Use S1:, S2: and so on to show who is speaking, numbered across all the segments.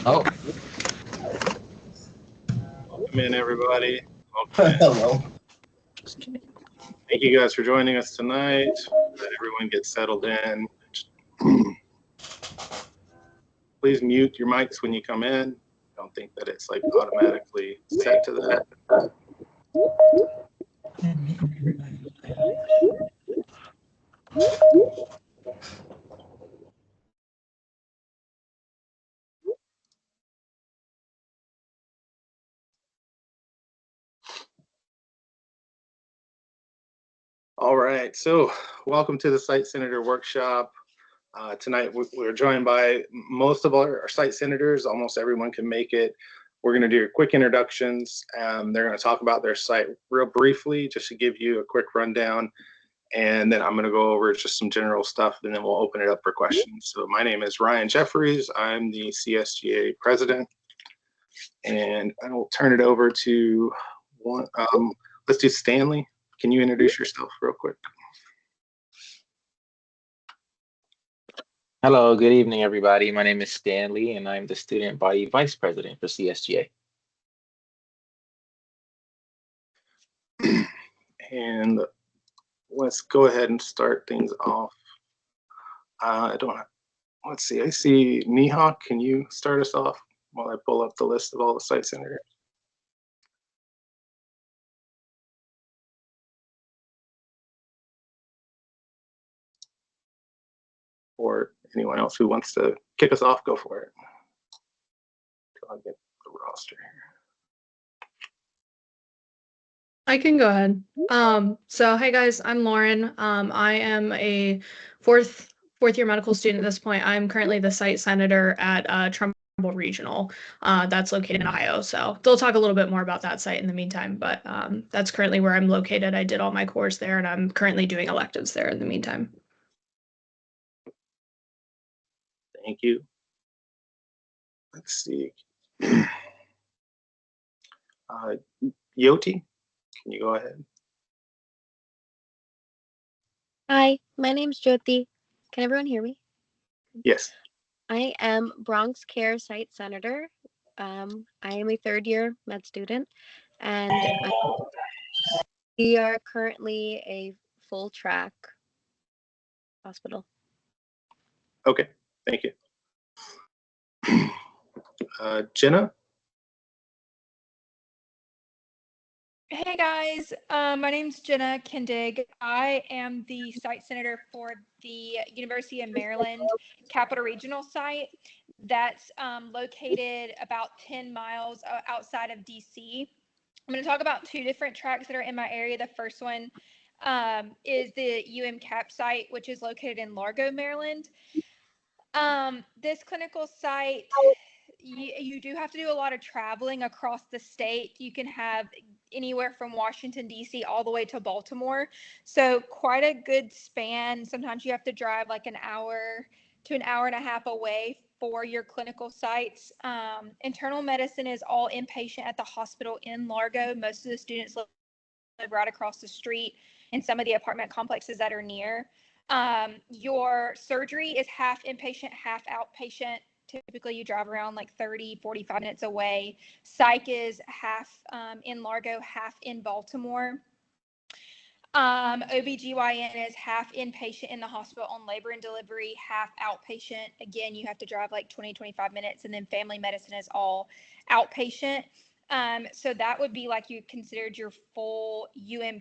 S1: Oh,
S2: Welcome in, everybody. Welcome in.
S3: Hello.
S2: Thank you guys for joining us tonight. Let everyone get settled in. Please mute your mics when you come in. Don't think that it's like automatically set to that. All right, so welcome to the Site Senator Workshop. Tonight we're joined by most of our site senators. Almost everyone can make it. We're going to do quick introductions. They're going to talk about their site real briefly, just to give you a quick rundown. And then I'm going to go over just some general stuff, and then we'll open it up for questions. So my name is Ryan Jeffries. I'm the CSGA president. And I will turn it over to one. Let's do Stanley. Can you introduce yourself real quick?
S1: hello, good evening, everybody. My name is Stanley, and I'm the student body vice president for CSGA.
S2: And let's go ahead and start things off. Let's see, I see Nihawk. Can you start us off while I pull up the list of all the site senators? Or anyone else who wants to kick us off, go for it. I'll get the roster here.
S4: I can go ahead. So hi guys, I'm Lauren. I am a fourth year medical student at this point. I'm currently the site senator at Trumbull Regional. That's located in Ohio. So they'll talk a little bit more about that site in the meantime, but that's currently where I'm located. I did all my course there, and I'm currently doing electives there in the meantime.
S2: Thank you. Let's see. Yoti, can you go ahead?
S5: Hi, my name's Jyoti. Can everyone hear me?
S2: Yes.
S5: I am Bronx Care Site Senator. I am a third year med student, and we are currently a full track hospital.
S2: Okay, thank you. Jenna?
S6: Hey guys, my name's Jenna Kindig. I am the site senator for the University of Maryland Capital Regional site that's located about 10 miles outside of DC. I'm going to talk about two different tracks that are in my area. The first one is the CAP site, which is located in Largo, Maryland. This clinical site, you do have to do a lot of traveling across the state. You can have anywhere from Washington, D.C. all the way to Baltimore. So quite a good span. Sometimes you have to drive like an hour to an hour and a half away for your clinical sites. Internal medicine is all inpatient at the hospital in Largo. Most of the students live right across the street in some of the apartment complexes that are near. Your surgery is half inpatient, half outpatient. Typically you drive around like 30, 45 minutes away. Psych is half in Largo, half in Baltimore. OBGYN is half inpatient in the hospital on labor and delivery, half outpatient. Again, you have to drive like 20, 25 minutes. And then family medicine is all outpatient. So that would be like you considered your full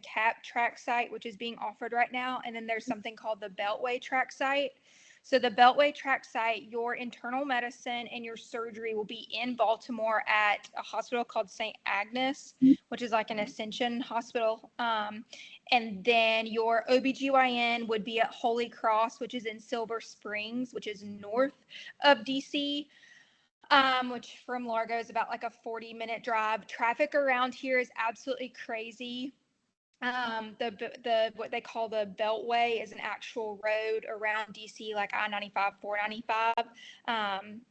S6: CAP track site, which is being offered right now. And then there's something called the Beltway track site. So the Beltway track site, your internal medicine and your surgery will be in Baltimore at a hospital called St. Agnes, which is like an Ascension hospital. And then your OBGYN would be at Holy Cross, which is in Silver Springs, which is north of DC. Which from Largo is about like a 40-minute drive. Traffic around here is absolutely crazy. The what they call the Beltway is an actual road around DC, like I-95, 495.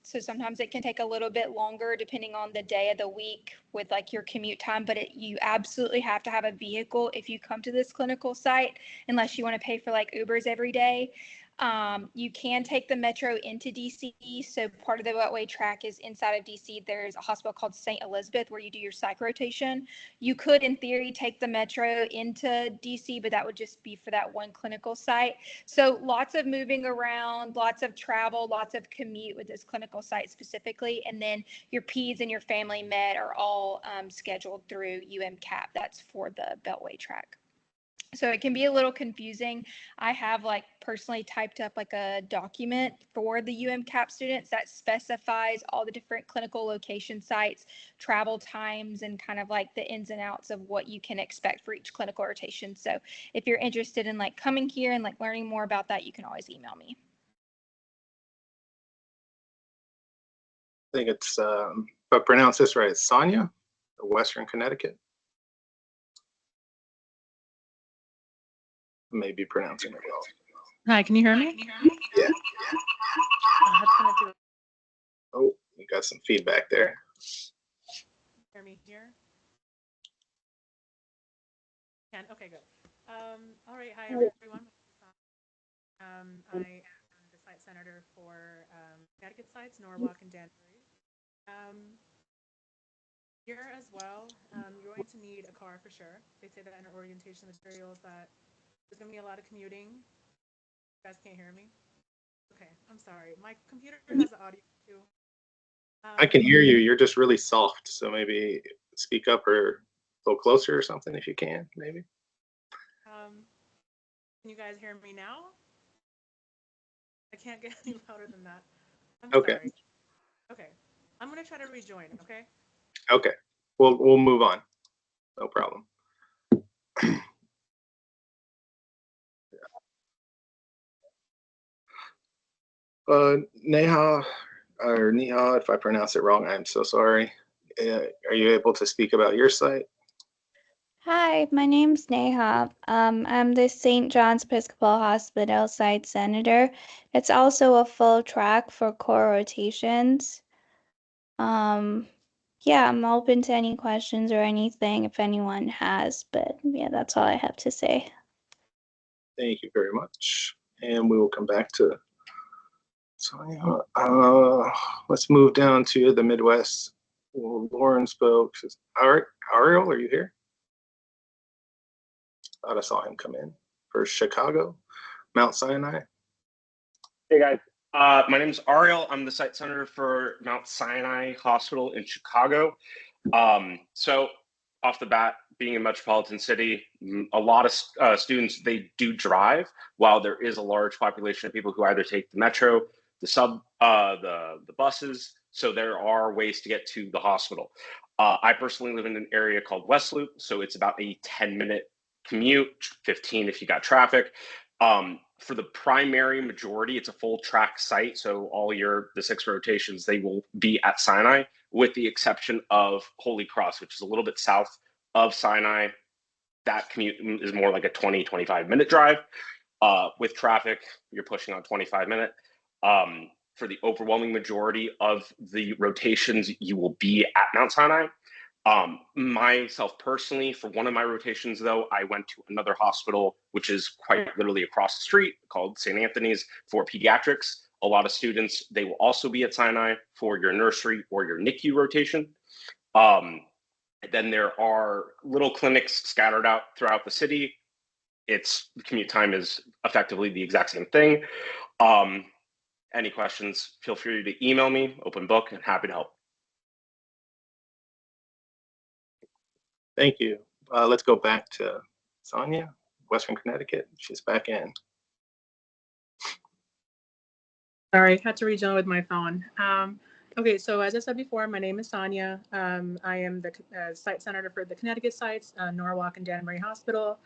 S6: So sometimes it can take a little bit longer depending on the day of the week with like your commute time, but you absolutely have to have a vehicle if you come to this clinical site, unless you want to pay for like Ubers every day. You can take the metro into DC. So part of the Beltway track is inside of DC. There's a hospital called St. Elizabeth where you do your psych rotation. You could, in theory, take the metro into DC, but that would just be for that one clinical site. So lots of moving around, lots of travel, lots of commute with this clinical site specifically. And then your peds and your family med are all scheduled through UMCAP. That's for the Beltway track. So it can be a little confusing. I have personally typed up a document for the UMCAP students that specifies all the different clinical location sites, travel times, and kind of the ins and outs of what you can expect for each clinical rotation. So if you're interested in coming here and learning more about that, you can always email me.
S2: I think it's, if I pronounce this right, it's Sonia, Western Connecticut. Maybe pronouncing it well.
S3: Hi, can you hear me?
S2: Yeah.
S3: That's gonna do it.
S2: Oh, you got some feedback there.
S3: Hear me here? Can, okay, good. All right, hi everyone. I am the site senator for Connecticut sites, Norwalk and Danbury. Here as well, you're going to need a car for sure. They say that in our orientation materials that there's gonna be a lot of commuting. You guys can't hear me? Okay, I'm sorry. My computer has the audio too.
S2: I can hear you. You're just really soft. So maybe speak up or a little closer or something if you can, maybe.
S3: Can you guys hear me now? I can't get any louder than that. I'm
S2: Okay.
S3: sorry. Okay. I'm gonna try to rejoin, okay?
S2: Okay. We'll move on. No problem. Neha, or Neha, if I pronounce it wrong, I'm so sorry. Are you able to speak about your site?
S7: Hi, my name's Neha. I'm the St. John's Episcopal Hospital site senator. It's also a full track for core rotations. Yeah, I'm open to any questions or anything if anyone has, but yeah, that's all I have to say.
S2: Thank you very much. And we will come back to Sonia. Let's move down to the Midwest. Well, Lauren spoke. Ariel, are you here? Thought I saw him come in. For Chicago, Mount Sinai.
S8: Hey guys, my name is Ariel. I'm the site senator for Mount Sinai Hospital in Chicago. So off the bat, being a metropolitan city, a lot of students, they do drive, while there is a large population of people who either take the metro, the buses. So there are ways to get to the hospital. I personally live in an area called West Loop, so it's about a 10-minute commute, 15 if you got traffic. For the primary majority, it's a full track site. So all the 6 rotations, they will be at Sinai, with the exception of Holy Cross, which is a little bit south of Sinai. That commute is more like a 20-25 minute drive. With traffic, you're pushing on 25 minutes. For the overwhelming majority of the rotations, you will be at Mount Sinai. Myself personally, for one of my rotations though, I went to another hospital, which is quite literally across the street, called St. Anthony's, for pediatrics. A lot of students, they will also be at Sinai for your nursery or your NICU rotation. Then there are little clinics scattered out throughout the city. The commute time is effectively the exact same thing. Any questions, feel free to email me, open book, and happy to help.
S2: Thank you. Let's go back to Sonia, Western Connecticut. She's back in.
S3: Sorry, had to rejoin with my phone. Okay, so as I said before, my name is Sonia. I am the site senator for the Connecticut sites, Norwalk and Danbury Hospital.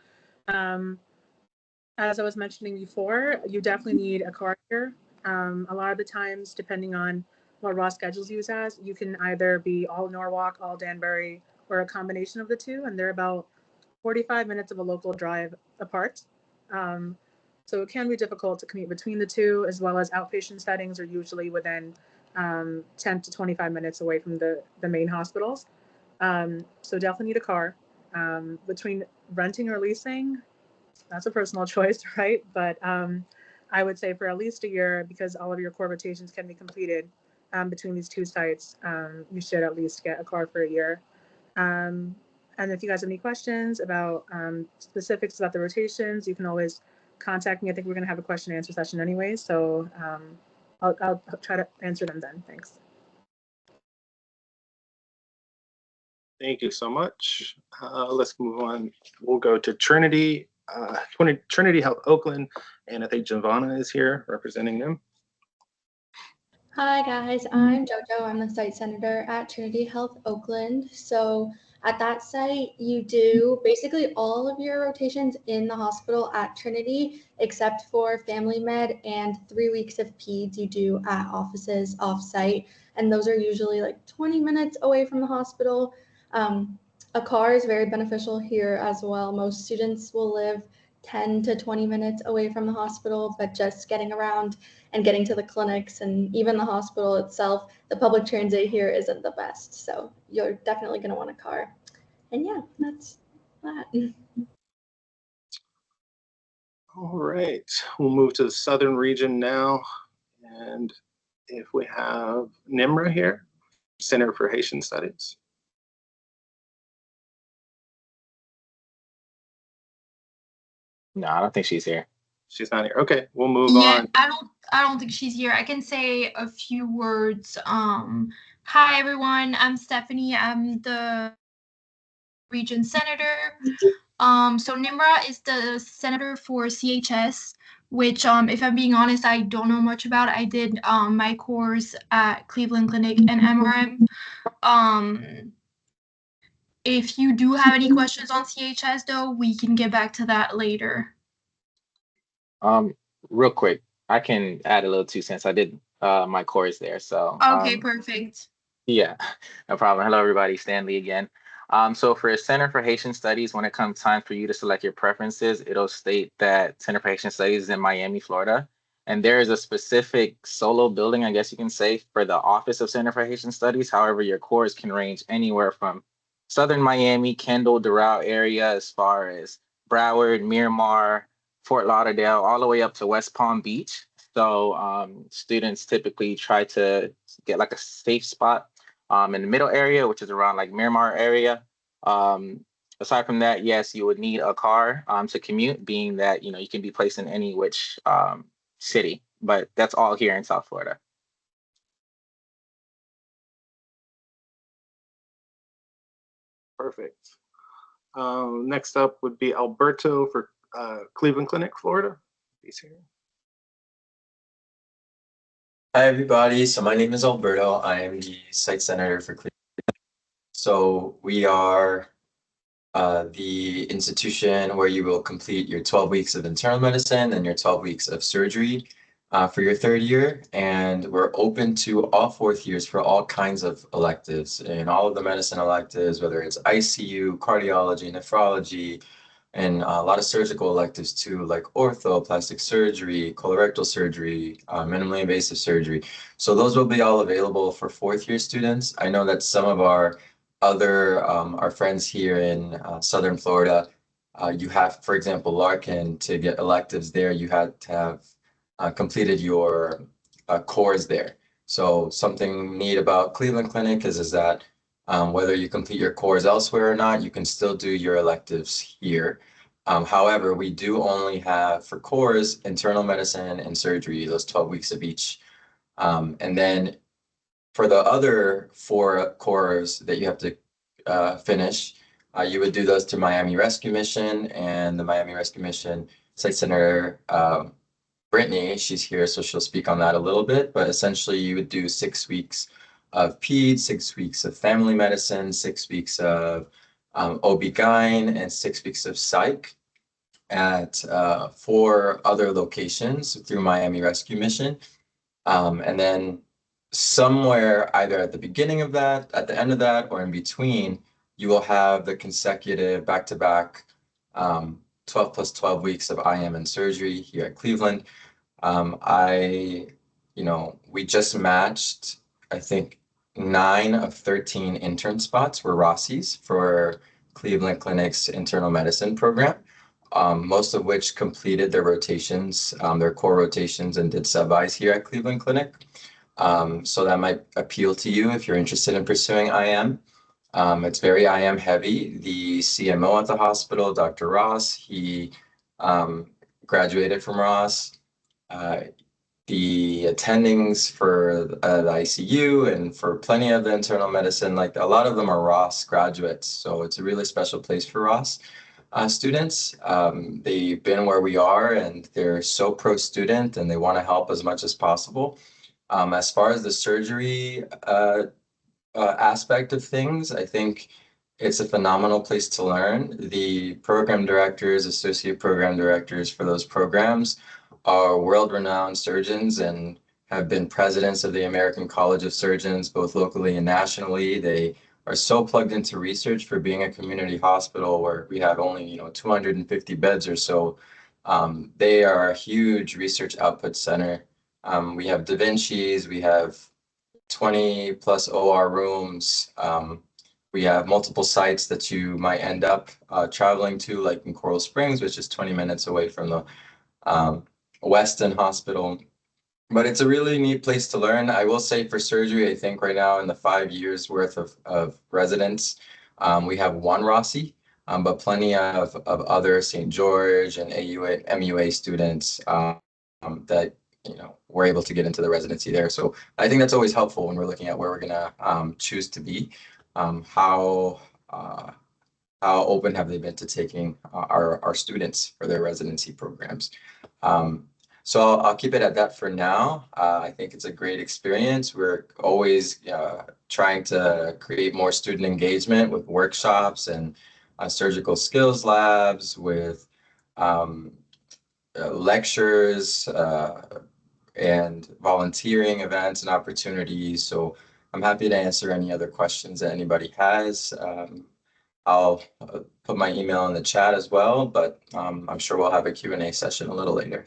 S3: As I was mentioning before, you definitely need a car here. A lot of the times, depending on what raw schedules you use as, you can either be all Norwalk, all Danbury, or a combination of the two, and they're about 45 minutes of a local drive apart. So it can be difficult to commute between the two, as well as outpatient settings are usually within 10 to 25 minutes away from the main hospitals. So definitely need a car. Between renting or leasing, that's a personal choice, right? But I would say for at least a year, because all of your core rotations can be completed between these two sites, you should at least get a car for a year. And if you guys have any questions about specifics about the rotations, you can always contact me. I think we're going to have a question and answer session anyway, so I'll try to answer them then. Thanks.
S2: Thank you so much. Let's move on. We'll go to Trinity, Trinity Health Oakland, and I think Giovanna is here representing them.
S9: Hi guys, I'm JoJo. I'm the site senator at Trinity Health Oakland. So at that site, you do basically all of your rotations in the hospital at Trinity, except for family med and 3 weeks of peds you do at offices off-site. And those are usually like 20 minutes away from the hospital. A car is very beneficial here as well. Most students will live 10 to 20 minutes away from the hospital, but just getting around and getting to the clinics and even the hospital itself, the public transit here isn't the best. So you're definitely going to want a car. And yeah, that's that.
S2: All right, we'll move to the southern region now. And if we have Nimra here, Center for Haitian Studies.
S1: No, I don't think she's here.
S2: She's not here. Okay, we'll move on.
S10: I don't think she's here. I can say a few words. Hi everyone, I'm Stephanie. I'm the region senator. So Nimra is the senator for CHS, which if I'm being honest, I don't know much about. I did my course at Cleveland Clinic and MRM. If you do have any questions on CHS though, we can get back to that later.
S1: Real quick, I can add a little 2 cents. I did my course there, so
S10: Okay, perfect.
S1: yeah, no problem. Hello, everybody. Stanley again. So for Center for Haitian Studies, when it comes time for you to select your preferences, it'll state that Center for Haitian Studies is in Miami, Florida. And there is a specific solo building, I guess you can say, for the Office of Center for Haitian Studies. However, your course can range anywhere from Southern Miami, Kendall, Doral area, as far as Broward, Miramar, Fort Lauderdale, all the way up to West Palm Beach. So students typically try to get like a safe spot in the middle area, which is around like Miramar area. Aside from that, yes, you would need a car to commute, being that, you can be placed in any which city, but that's all here in South Florida.
S2: Perfect. Next up would be Alberto for Cleveland Clinic, Florida. He's here.
S11: Hi, everybody. So my name is Alberto. I am the site senator for Cleveland. So we are the institution where you will complete your 12 weeks of internal medicine and your 12 weeks of surgery for your 3rd year. And we're open to all 4th years for all kinds of electives and all of the medicine electives, whether it's ICU, cardiology, nephrology, and a lot of surgical electives too, like ortho, plastic surgery, colorectal surgery, minimally invasive surgery. So those will be all available for 4th year students. I know that some of our other, our friends here in Southern Florida, you have, for example, Larkin, to get electives there, you had to have completed your cores there. So something neat about Cleveland Clinic is that whether you complete your cores elsewhere or not, you can still do your electives here. However, we do only have for cores, internal medicine and surgery, those 12 weeks of each. And then for the other 4 cores that you have to finish, you would do those through Miami Rescue Mission, and the Miami Rescue Mission Site Senator Brittany, she's here, so she'll speak on that a little bit, but essentially you would do 6 weeks of peds, 6 weeks of family medicine, 6 weeks of OB-GYN, and 6 weeks of psych at 4 other locations through Miami Rescue Mission. And then somewhere either at the beginning of that, at the end of that, or in between, you will have the consecutive back-to-back 12 plus 12 weeks of IM and surgery here at Cleveland. We just matched, I think, 9 of 13 intern spots were Rossi's for Cleveland Clinic's internal medicine program. most of which completed their rotations, their core rotations, and did sub-Is here at Cleveland Clinic. So that might appeal to you if you're interested in pursuing IM. It's very IM heavy. The CMO at the hospital, Dr. Ross, he graduated from Ross. The attendings for the ICU and for plenty of the internal medicine, like a lot of them are Ross graduates. So it's a really special place for Ross students. They've been where we are and they're so pro-student and they want to help as much as possible. As far as the surgery aspect of things, I think it's a phenomenal place to learn. The program directors, associate program directors for those programs are world-renowned surgeons and have been presidents of the American College of Surgeons, both locally and nationally. They are so plugged into research for being a community hospital where we have only 250 beds or so. They are a huge research output center. We have Da Vinci's, we have 20 plus OR rooms. We have multiple sites that you might end up traveling to, like in Coral Springs, which is 20 minutes away from the Weston Hospital. But it's a really neat place to learn. I will say for surgery, I think right now in the 5 years worth of residents, we have one Rossi, but plenty of other St. George and AUA, MUA students that we're able to get into the residency there. So I think that's always helpful when we're looking at where we're gonna choose to be. How open have they been to taking our students for their residency programs? So I'll keep it at that for now. I think it's a great experience. We're always trying to create more student engagement with workshops and surgical skills labs, with lectures and volunteering events and opportunities. So I'm happy to answer any other questions that anybody has. I'll put my email in the chat as well, but I'm sure we'll have a Q&A session a little later.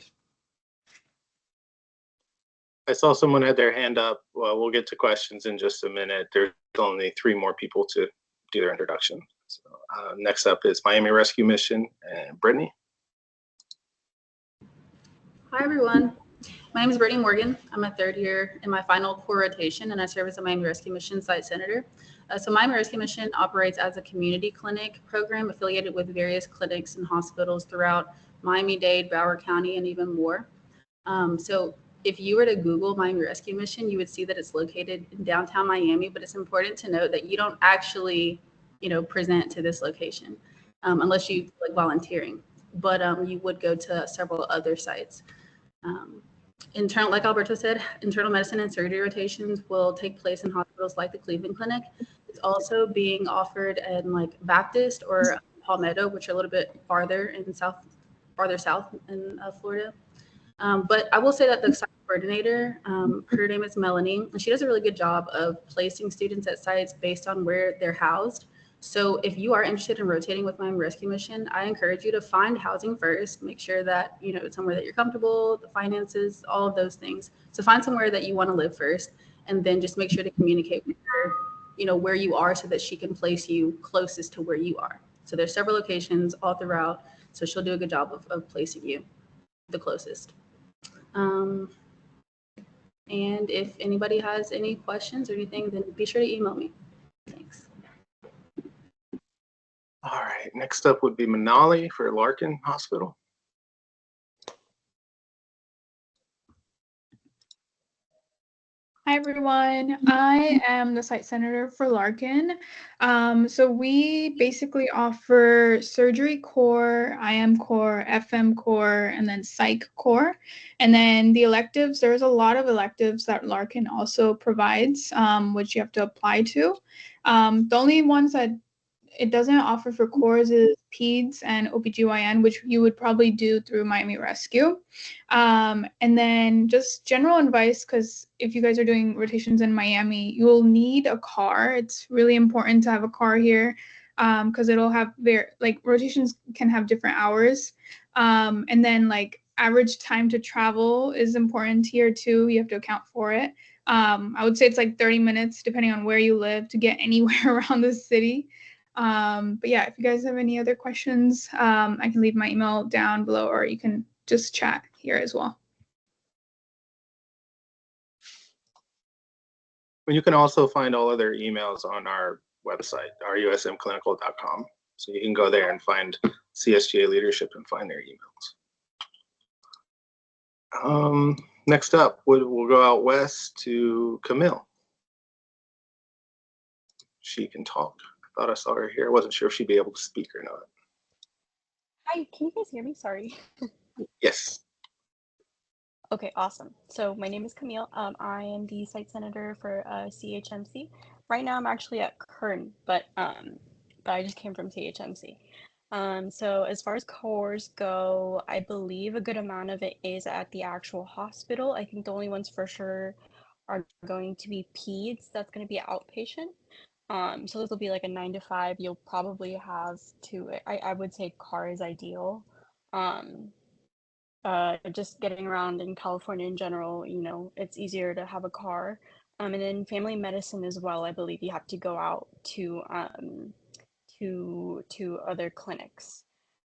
S2: I saw someone had their hand up. Well, we'll get to questions in just a minute. There's only 3 more people to do their introduction. So next up is Miami Rescue Mission and Brittany.
S12: Hi, everyone. My name is Brittany Morgan. I'm a 3rd year in my final core rotation, and I serve as a Miami Rescue Mission site senator. So Miami Rescue Mission operates as a community clinic program affiliated with various clinics and hospitals throughout Miami-Dade, Broward County, and even more. So if you were to Google Miami Rescue Mission, you would see that it's located in downtown Miami, but it's important to note that you don't actually, present to this location unless you like volunteering, but you would go to several other sites. Like Alberto said, internal medicine and surgery rotations will take place in hospitals like the Cleveland Clinic. It's also being offered in like Baptist or Palmetto, which are a little bit farther south in Florida. But I will say that the site coordinator, her name is Melanie, and she does a really good job of placing students at sites based on where they're housed. So if you are interested in rotating with Miami Rescue Mission, I encourage you to find housing first. Make sure that, it's somewhere that you're comfortable, the finances, all of those things. So find somewhere that you want to live first, and then just make sure to communicate with her, where you are so that she can place you closest to where you are. So there's several locations all throughout. So she'll do a good job of placing you the closest. And if anybody has any questions or anything, then be sure to email me. Thanks.
S2: All right, next up would be Manali for Larkin Hospital.
S4: Hi, everyone. I am the site senator for Larkin. So we basically offer surgery core, IM core, FM core, and then psych core. And then the electives, there's a lot of electives that Larkin also provides, which you have to apply to. The only ones that it doesn't offer for cores is peds and OBGYN, which you would probably do through Miami Rescue. And then just general advice, because if you guys are doing rotations in Miami, you will need a car. It's really important to have a car here because it'll have rotations can have different hours. And then average time to travel is important here too. You have to account for it. I would say it's 30 minutes depending on where you live to get anywhere around the city.
S13: But yeah, if you guys have any other questions, I can leave my email down below, or you can just chat here as well.
S2: You can also find all other emails on our website, rusmclinical.com. So you can go there and find CSGA leadership and find their emails. Next up, we'll go out west to Camille. She can talk. I thought I saw her here. I wasn't sure if she'd be able to speak or not.
S14: Hi, can you guys hear me? Sorry.
S2: Yes.
S14: Okay, awesome. So my name is Camille. I am the site senator for CHMC. Right now I'm actually at Kern, but I just came from CHMC. So as far as cores go, I believe a good amount of it is at the actual hospital. I think the only ones for sure are going to be peds. That's going to be outpatient. So this will be like a 9 to 5. You'll probably have to, I would say car is ideal. Just getting around in California in general, you know, it's easier to have a car. And then family medicine as well, I believe you have to go out to other clinics.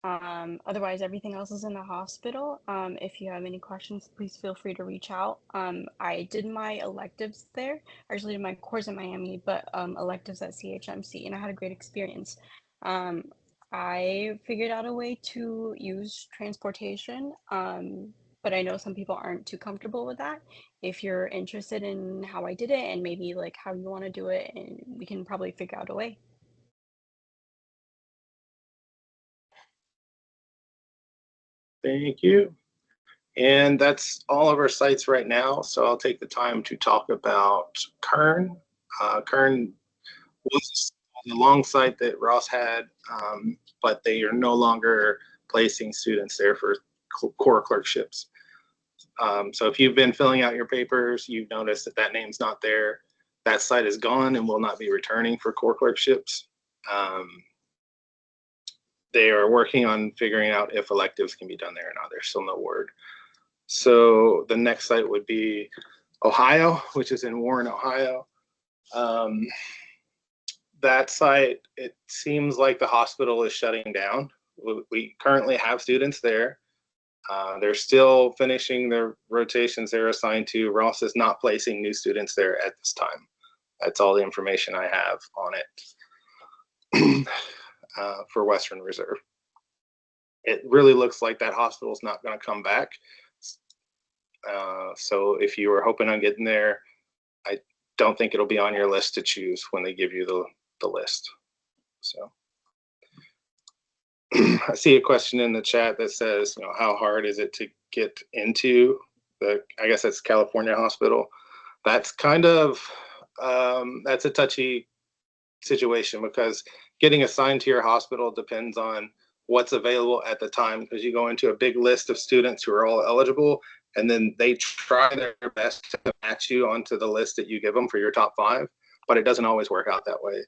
S14: Otherwise, everything else is in the hospital. If you have any questions, please feel free to reach out. I did my electives there. I actually did my course in Miami, but electives at CHMC, and I had a great experience. I figured out a way to use transportation, but I know some people aren't too comfortable with that. If you're interested in how I did it and maybe like how you want to do it, and we can probably figure out a way.
S2: Thank you. And that's all of our sites right now. So I'll take the time to talk about Kern. Kern was a long site that Ross had, but they are no longer placing students there for core clerkships. So if you've been filling out your papers, you've noticed that that name's not there. That site is gone and will not be returning for core clerkships. They are working on figuring out if electives can be done there or not. There's still no word. So the next site would be Ohio, which is in Warren, Ohio. That site, it seems like the hospital is shutting down. We currently have students there. They're still finishing their rotations they're assigned to. Ross is not placing new students there at this time. That's all the information I have on it for Western Reserve. It really looks like that hospital is not going to come back. So if you were hoping on getting there, I don't think it'll be on your list to choose when they give you the list. So I see a question in the chat that says, you know, how hard is it to get into I guess that's California Hospital. That's kind of, that's a touchy situation because getting assigned to your hospital depends on what's available at the time, because you go into a big list of students who are all eligible, and then they try their best to match you onto the list that you give them for your top 5, but it doesn't always work out that way.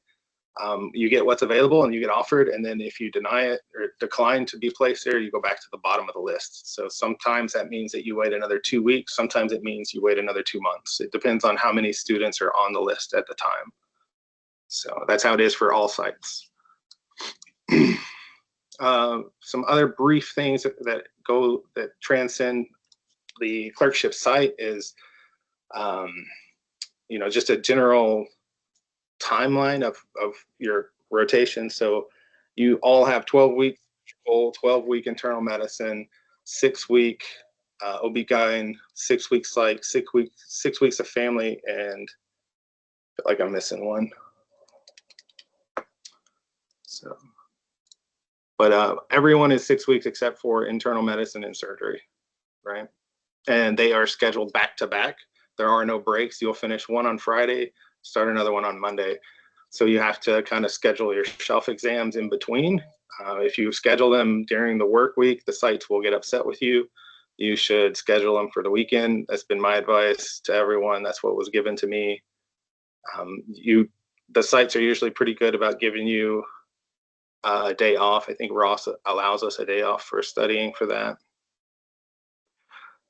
S2: You get what's available and you get offered, and then if you deny it or decline to be placed there, you go back to the bottom of the list. So sometimes that means that you wait another 2 weeks. Sometimes it means you wait another 2 months. It depends on how many students are on the list at the time. So that's how it is for all sites. Some other brief things that transcend the clerkship site is, you know, just a general timeline of your rotation. So you all have 12-week 12-week internal medicine, 6-week OB-GYN, 6-week psych, 6 weeks of family, and I feel like I'm missing one. So, but everyone is 6 weeks except for internal medicine and surgery, right? And they are scheduled back to back. There are no breaks. You'll finish one on Friday, start another one on Monday. So you have to kind of schedule your shelf exams in between. If you schedule them during the work week, the sites will get upset with you. You should schedule them for the weekend. That's been my advice to everyone. That's what was given to me. The sites are usually pretty good about giving you a day off. I think Ross allows us a day off for studying for that.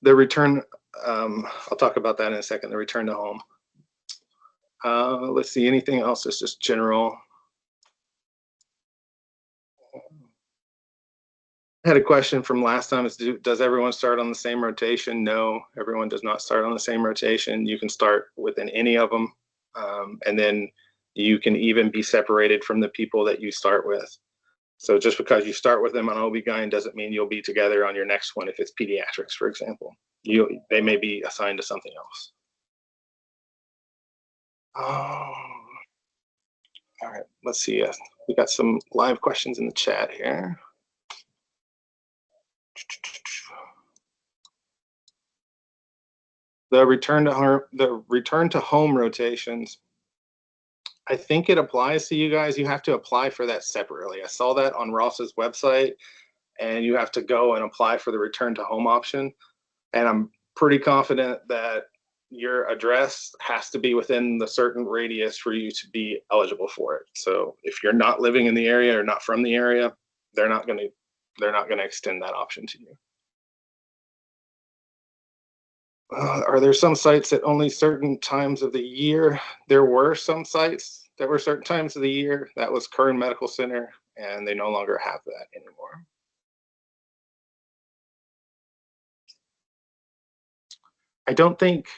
S2: The return, I'll talk about that in a second, the return to home. Let's see, anything else is just general. had a question from last time. Does everyone start on the same rotation? No, everyone does not start on the same rotation. You can start within any of them. And then you can even be separated from the people that you start with. So just because you start with them on OB-GYN doesn't mean you'll be together on your next one. If it's pediatrics, for example, they may be assigned to something else. All right, let's see. We got some live questions in the chat here. The return to home rotations, I think it applies to you guys. You have to apply for that separately. I saw that on Ross's website, and you have to go and apply for the return to home option. And I'm pretty confident that your address has to be within the certain radius for you to be eligible for it. So if you're not living in the area or not from the area, they're not going to extend that option to you. Are there some sites at only certain times of the year? There were some sites that were certain times of the year. That was Kern Medical Center, and they no longer have that anymore. I don't think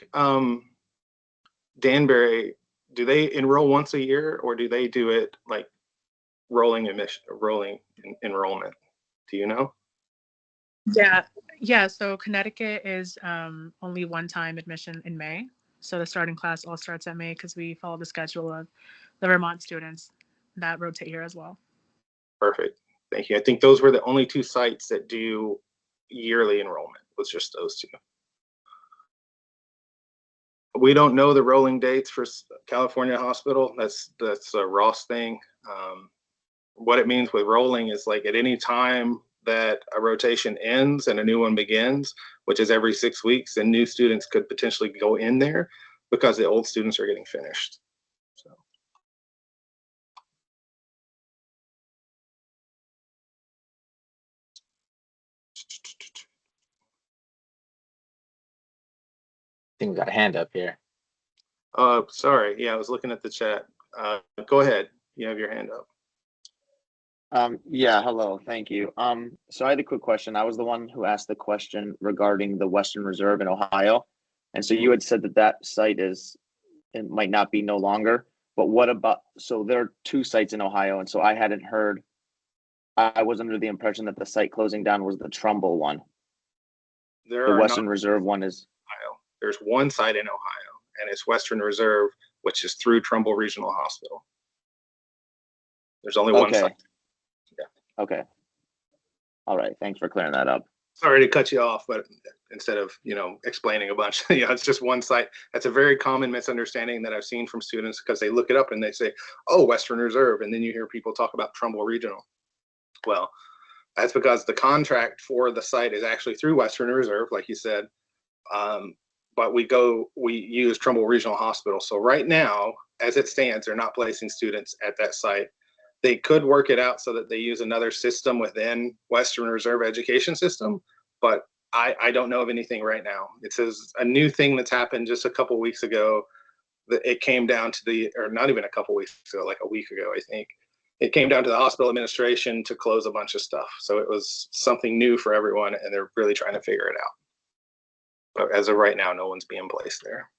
S2: Danbury, do they enroll once a year, or do they do it like rolling enrollment? Do you know?
S3: Yeah. So Connecticut is only one-time admission in May. So the starting class all starts at May because we follow the schedule of the Vermont students that rotate here as well.
S2: Perfect. Thank you. I think those were the only two sites that do yearly enrollment, was just those two. We don't know the rolling dates for California Hospital. That's a Ross thing. What it means with rolling is like at any time that a rotation ends and a new one begins, which is every 6 weeks, and new students could potentially go in there because the old students are getting finished. So.
S1: I think we got a hand up here.
S2: Sorry. Yeah, I was looking at the chat. Go ahead. You have your hand up.
S15: Yeah, hello, thank you. So I had a quick question. I was the one who asked the question regarding the Western Reserve in Ohio. And so you had said that site it might not be no longer, but what about, so there are 2 sites in Ohio, and so I hadn't heard, I was under the impression that the site closing down was the Trumbull one. The Western Reserve one is
S2: Ohio. There's one site in Ohio, and it's Western Reserve, which is through Trumbull Regional Hospital. There's only one site. Yeah.
S15: Okay. All right. Thanks for clearing that up.
S2: Sorry to cut you off, but instead of, explaining a bunch, it's just one site. That's a very common misunderstanding that I've seen from students, because they look it up and they say, oh, Western Reserve. And then you hear people talk about Trumbull Regional. Well, that's because the contract for the site is actually through Western Reserve, like you said. But we use Trumbull Regional Hospital. So right now, as it stands, they're not placing students at that site. They could work it out so that they use another system within Western Reserve Education System, but I don't know of anything right now. It says a new thing that's happened just a couple of weeks ago, that it came down to or not even a couple of weeks ago, like a week ago, I think. It came down to the hospital administration to close a bunch of stuff. So it was something new for everyone, and they're really trying to figure it out. But as of right now, no one's being placed there.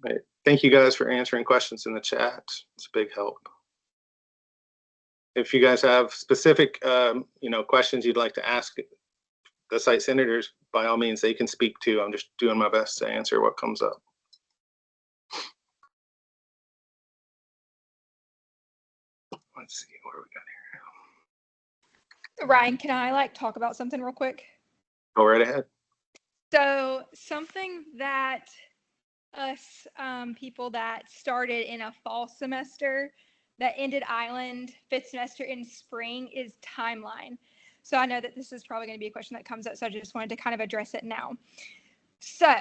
S2: Right. Thank you guys for answering questions in the chat. It's a big help. If you guys have specific, questions you'd like to ask the site senators, by all means, they can speak to. I'm just doing my best to answer what comes up. Let's see what we got here.
S6: Ryan, can I talk about something real quick?
S2: Go right ahead.
S6: So something that us people that started in a fall semester that ended Island 5th semester in spring is timeline. So I know that this is probably going to be a question that comes up, so I just wanted to kind of address it now. So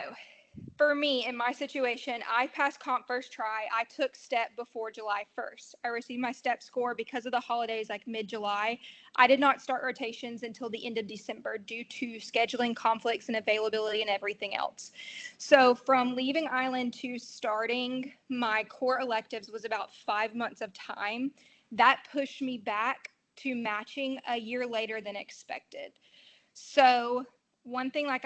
S6: for me, in my situation, I passed comp first try. I took step before July 1st. I received my step score because of the holidays, like mid-July. I did not start rotations until the end of December due to scheduling conflicts and availability and everything else. So from leaving Island to starting my core electives was about 5 months of time. That pushed me back to matching a year later than expected. So one thing I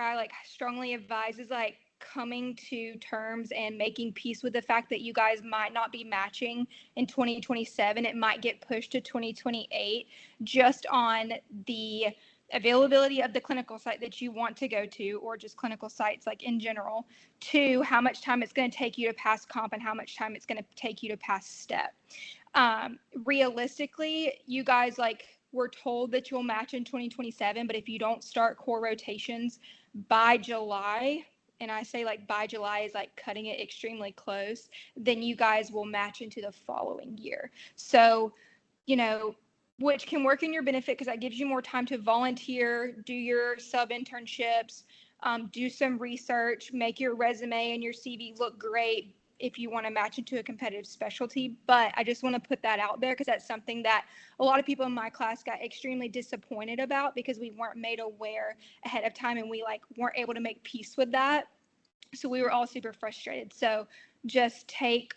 S6: strongly advise is coming to terms and making peace with the fact that you guys might not be matching in 2027. It might get pushed to 2028 just on the availability of the clinical site that you want to go to, or just clinical sites like in general, to how much time it's going to take you to pass comp and how much time it's going to take you to pass step. Realistically, you guys we're told that you'll match in 2027, but if you don't start core rotations by July, and I say by July is cutting it extremely close, then you guys will match into the following year. So, which can work in your benefit because that gives you more time to volunteer, do your sub internships, do some research, make your resume and your CV look great if you want to match into a competitive specialty. But I just want to put that out there because that's something that a lot of people in my class got extremely disappointed about because we weren't made aware ahead of time and we weren't able to make peace with that. So we were all super frustrated. So just take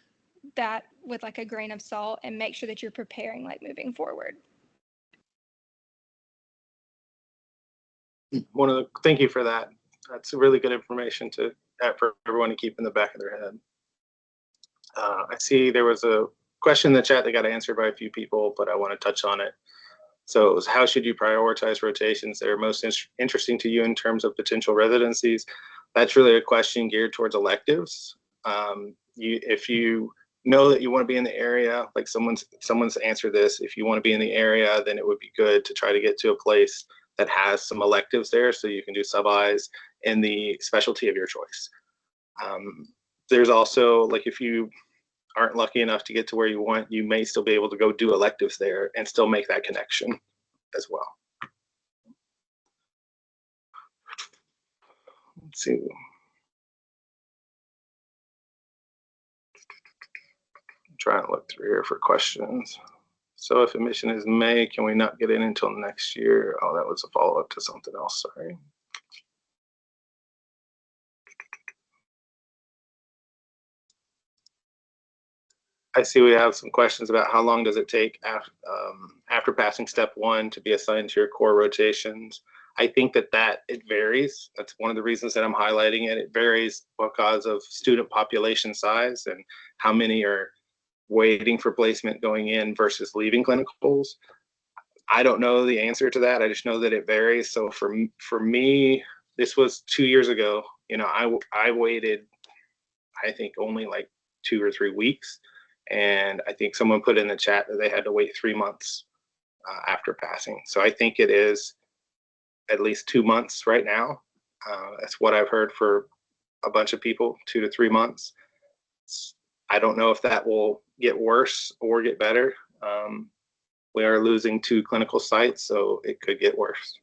S6: that with a grain of salt and make sure that you're preparing moving forward.
S2: Thank you for that. That's really good information for everyone to keep in the back of their head. I see there was a question in the chat that got answered by a few people, but I want to touch on it. So it was, how should you prioritize rotations that are most interesting to you in terms of potential residencies? That's really a question geared towards electives. If you know that you want to be in the area, like someone's answered this, if you want to be in the area, then it would be good to try to get to a place that has some electives there so you can do sub-Is in the specialty of your choice. There's also, if you aren't lucky enough to get to where you want, you may still be able to go do electives there and still make that connection as well. Let's see. I'm trying to look through here for questions. So if admission is May, can we not get in until next year? Oh, that was a follow-up to something else, sorry. I see we have some questions about how long does it take after passing step 1 to be assigned to your core rotations. I think that it varies. That's one of the reasons that I'm highlighting it. It varies because of student population size and how many are waiting for placement going in versus leaving clinicals. I don't know the answer to that. I just know that it varies. So for me, this was 2 years ago. I waited, I think only 2 or 3 weeks. And I think someone put in the chat that they had to wait 3 months after passing. So I think it is at least 2 months right now. That's what I've heard for a bunch of people, 2 to 3 months. I don't know if that will get worse or get better. We are losing 2 clinical sites, so it could get worse.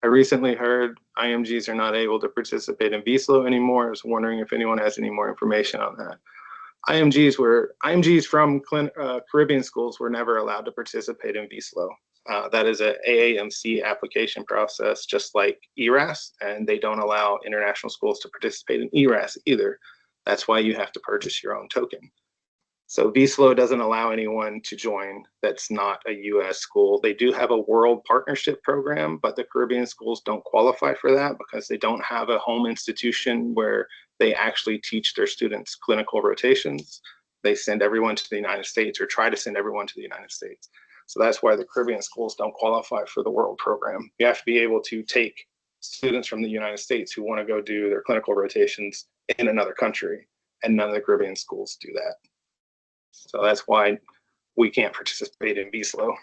S2: I recently heard IMGs are not able to participate in VSLO anymore. I was wondering if anyone has any more information on that. IMGs from Caribbean schools were never allowed to participate in VSLO. That is a AAMC application process, just like ERAS, and they don't allow international schools to participate in ERAS either. That's why you have to purchase your own token. So VSLO doesn't allow anyone to join that's not a US school. They do have a world partnership program, but the Caribbean schools don't qualify for that because they don't have a home institution where they actually teach their students clinical rotations. They send everyone to the United States or try to send everyone to the United States. So that's why the Caribbean schools don't qualify for the world program. You have to be able to take students from the United States who want to go do their clinical rotations in another country, and none of the Caribbean schools do that. So that's why we can't participate in VSLO.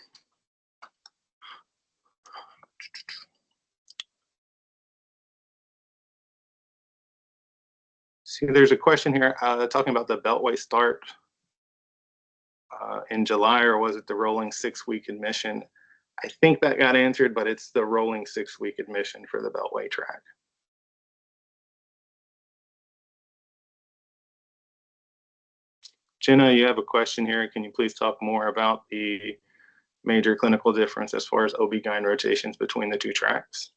S2: See, there's a question here talking about the Beltway start. in July, or was it the rolling 6-week admission? I think that got answered, but it's the rolling 6-week admission for the Beltway track. Jenna, you have a question here. Can you please talk more about the major clinical difference as far as OB-GYN rotations between the two tracks?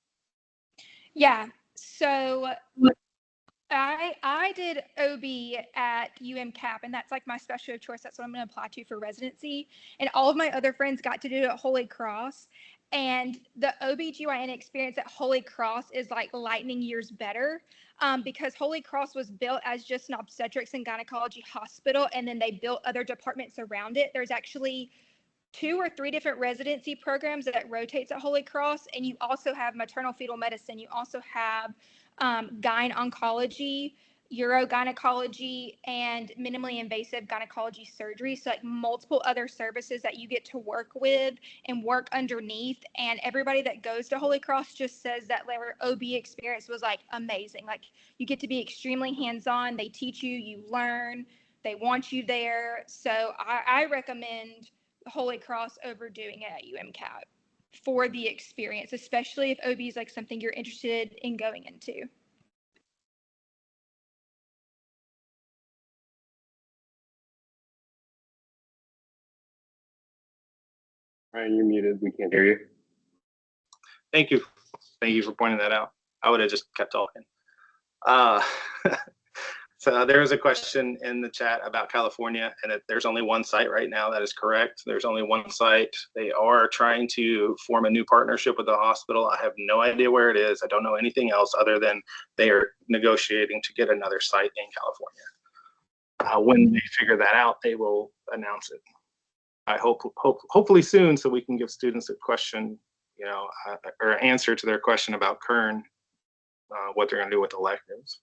S6: Yeah, so I did OB at UMCAP, and that's like my specialty of choice. That's what I'm going to apply to for residency. And all of my other friends got to do it at Holy Cross. And the OB/GYN experience at Holy Cross is like lightning years better, because Holy Cross was built as just an obstetrics and gynecology hospital, and then they built other departments around it. There's actually 2 or 3 different residency programs that rotates at Holy Cross, and you also have maternal fetal medicine. You also have gyne oncology, urogynecology, and minimally invasive gynecology surgery. So like multiple other services that you get to work with and work underneath. And everybody that goes to Holy Cross just says that their OB experience was like amazing. Like you get to be extremely hands-on. They teach you, you learn, they want you there. So I recommend Holy Cross over doing it at UMCAP for the experience, especially if OB is like something you're interested in going into.
S16: Ryan, you're muted. We can't hear you.
S2: Thank you. Thank you for pointing that out. I would have just kept talking. Uh, so there was a question in the chat about California, and that there's only one site right now. That is correct. There's only one site. They are trying to form a new partnership with the hospital. I have no idea where it is. I don't know anything else other than they are negotiating to get another site in California. When they figure that out, they will announce it. I hopefully soon, so we can give students a question, or an answer to their question about Kern, what they're going to do with electives.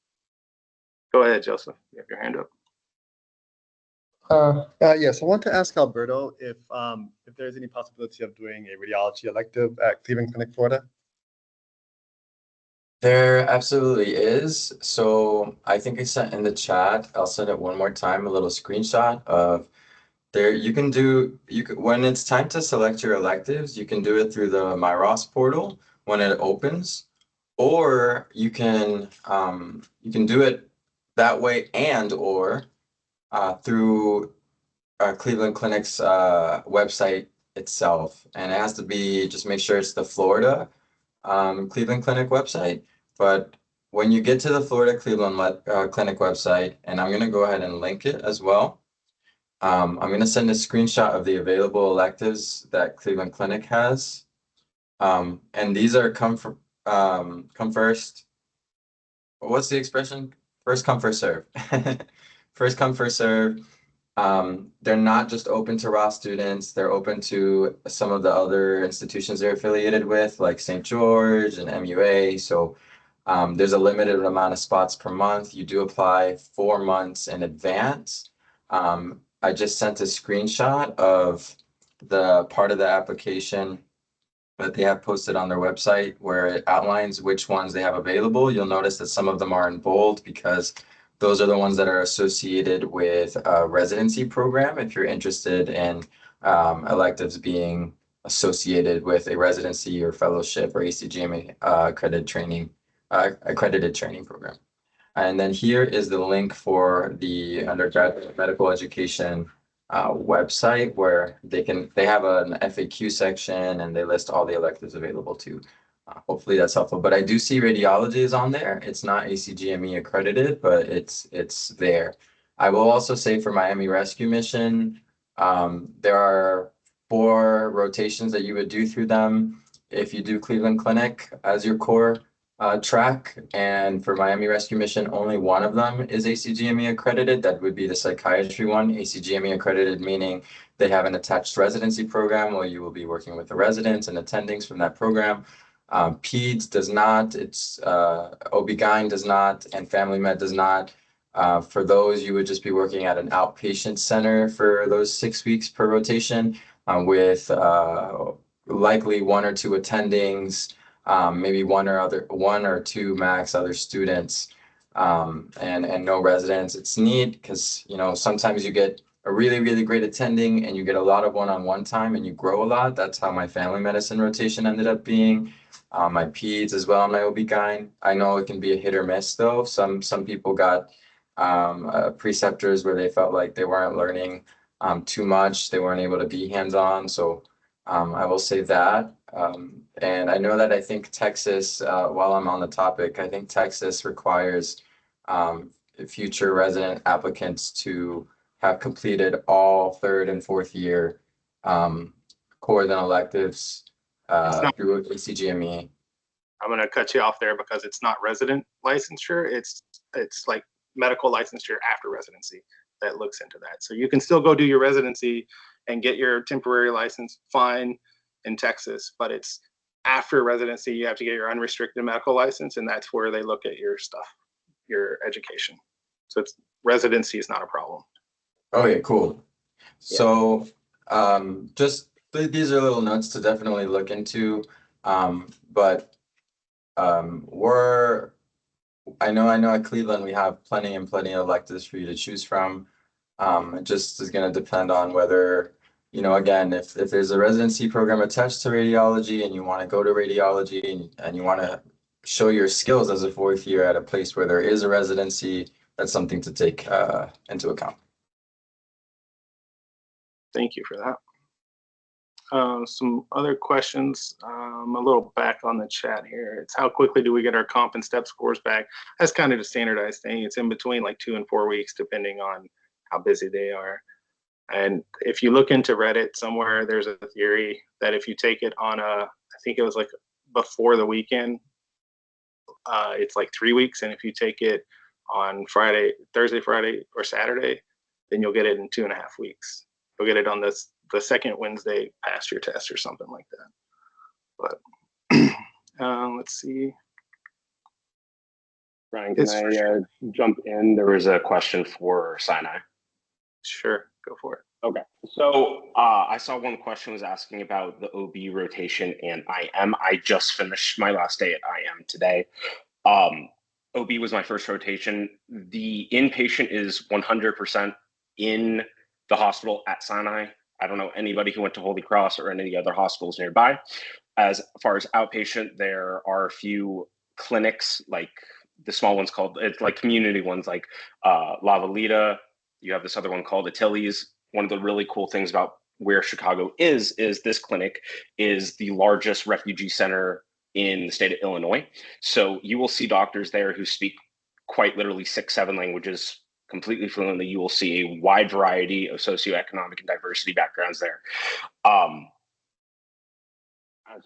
S2: Go ahead, Joseph. You have your hand up.
S17: Yes, I want to ask Alberto if there's any possibility of doing a radiology elective at Cleveland Clinic, Florida.
S11: There absolutely is. So I think I sent in the chat, I'll send it one more time, a little screenshot of there. You can when it's time to select your electives, you can do it through the MyRoss portal when it opens, or you can do it that way or through Cleveland Clinic's website itself. And it has to be, just make sure it's the Florida Cleveland Clinic website. But when you get to the Florida Cleveland Clinic website, and I'm going to go ahead and link it as well. I'm going to send a screenshot of the available electives that Cleveland Clinic has. And these are come first. What's the expression? First come, first serve. First come, first serve. They're not just open to Ross students. They're open to some of the other institutions they're affiliated with, like St. George and MUA. So there's a limited amount of spots per month. You do apply 4 months in advance. I just sent a screenshot of the part of the application that they have posted on their website where it outlines which ones they have available. You'll notice that some of them are in bold because those are the ones that are associated with a residency program. If you're interested in electives being associated with a residency or fellowship or ACGMA accredited training program. And then here is the link for the undergraduate medical education website where they have an FAQ section and they list all the electives available too. Hopefully that's helpful. But I do see radiology is on there. It's not ACGME accredited, but it's there. I will also say for Miami Rescue Mission, there are 4 rotations that you would do through them if you do Cleveland Clinic as your core track. And for Miami Rescue Mission, only one of them is ACGME accredited. That would be the psychiatry one. ACGME accredited meaning they have an attached residency program where you will be working with the residents and attendings from that program. PEDS does not, it's OB-GYN does not, and Family Med does not. For those, you would just be working at an outpatient center for those 6 weeks per rotation with likely 1 or 2 attendings, maybe one or two max other students, and no residents. It's neat because sometimes you get a really, really great attending and you get a lot of one-on-one time and you grow a lot. That's how my family medicine rotation ended up being. My peds as well, my OB-GYN. I know it can be a hit or miss though. Some people got preceptors where they felt like they weren't learning too much. They weren't able to be hands-on. So I will say that. And I know that I think Texas, while I'm on the topic, I think Texas requires future resident applicants to have completed all third and fourth year core then electives through ACGME.
S2: I'm going to cut you off there because it's not resident licensure. It's like medical licensure after residency that looks into that. So you can still go do your residency and get your temporary license fine in Texas, but it's after residency, you have to get your unrestricted medical license, and that's where they look at your stuff, your education. So it's residency is not a problem.
S11: Okay, cool. So just these are little notes to definitely look into. But I know at Cleveland we have plenty of electives for you to choose from. It just is going to depend on whether, again, if there's a residency program attached to radiology and you want to go to radiology and you want to show your skills as a fourth year at a place where there is a residency, that's something to take into account.
S2: Thank you for that. Some other questions, a little back on the chat here. It's how quickly do we get our comp and step scores back? That's kind of the standardized thing. It's in between like 2 and 4 weeks, depending on how busy they are. And if you look into Reddit somewhere, there's a theory that if you take it on I think it was like before the weekend, it's like 3 weeks. And if you take it on Thursday, Friday, or Saturday, then you'll get it in 2.5 weeks. You'll get it on the second Wednesday past your test or something like that. But let's see.
S16: Ryan, can I jump in? There was a question for Sinai.
S2: Sure, go for it.
S16: Okay, so I saw one question was asking about the OB rotation and IM. I just finished my last day at IM today. OB was my first rotation. The inpatient is 100% in the hospital at Sinai. I don't know anybody who went to Holy Cross or any of the other hospitals nearby. As far as outpatient, there are a few clinics, like the small ones it's like community ones like La Valita. You have this other one called Achilles. One of the really cool things about where Chicago is this clinic is the largest refugee center in the state of Illinois. So you will see doctors there who speak quite literally 6-7 languages completely fluently. You will see a wide variety of socioeconomic and diversity backgrounds there. As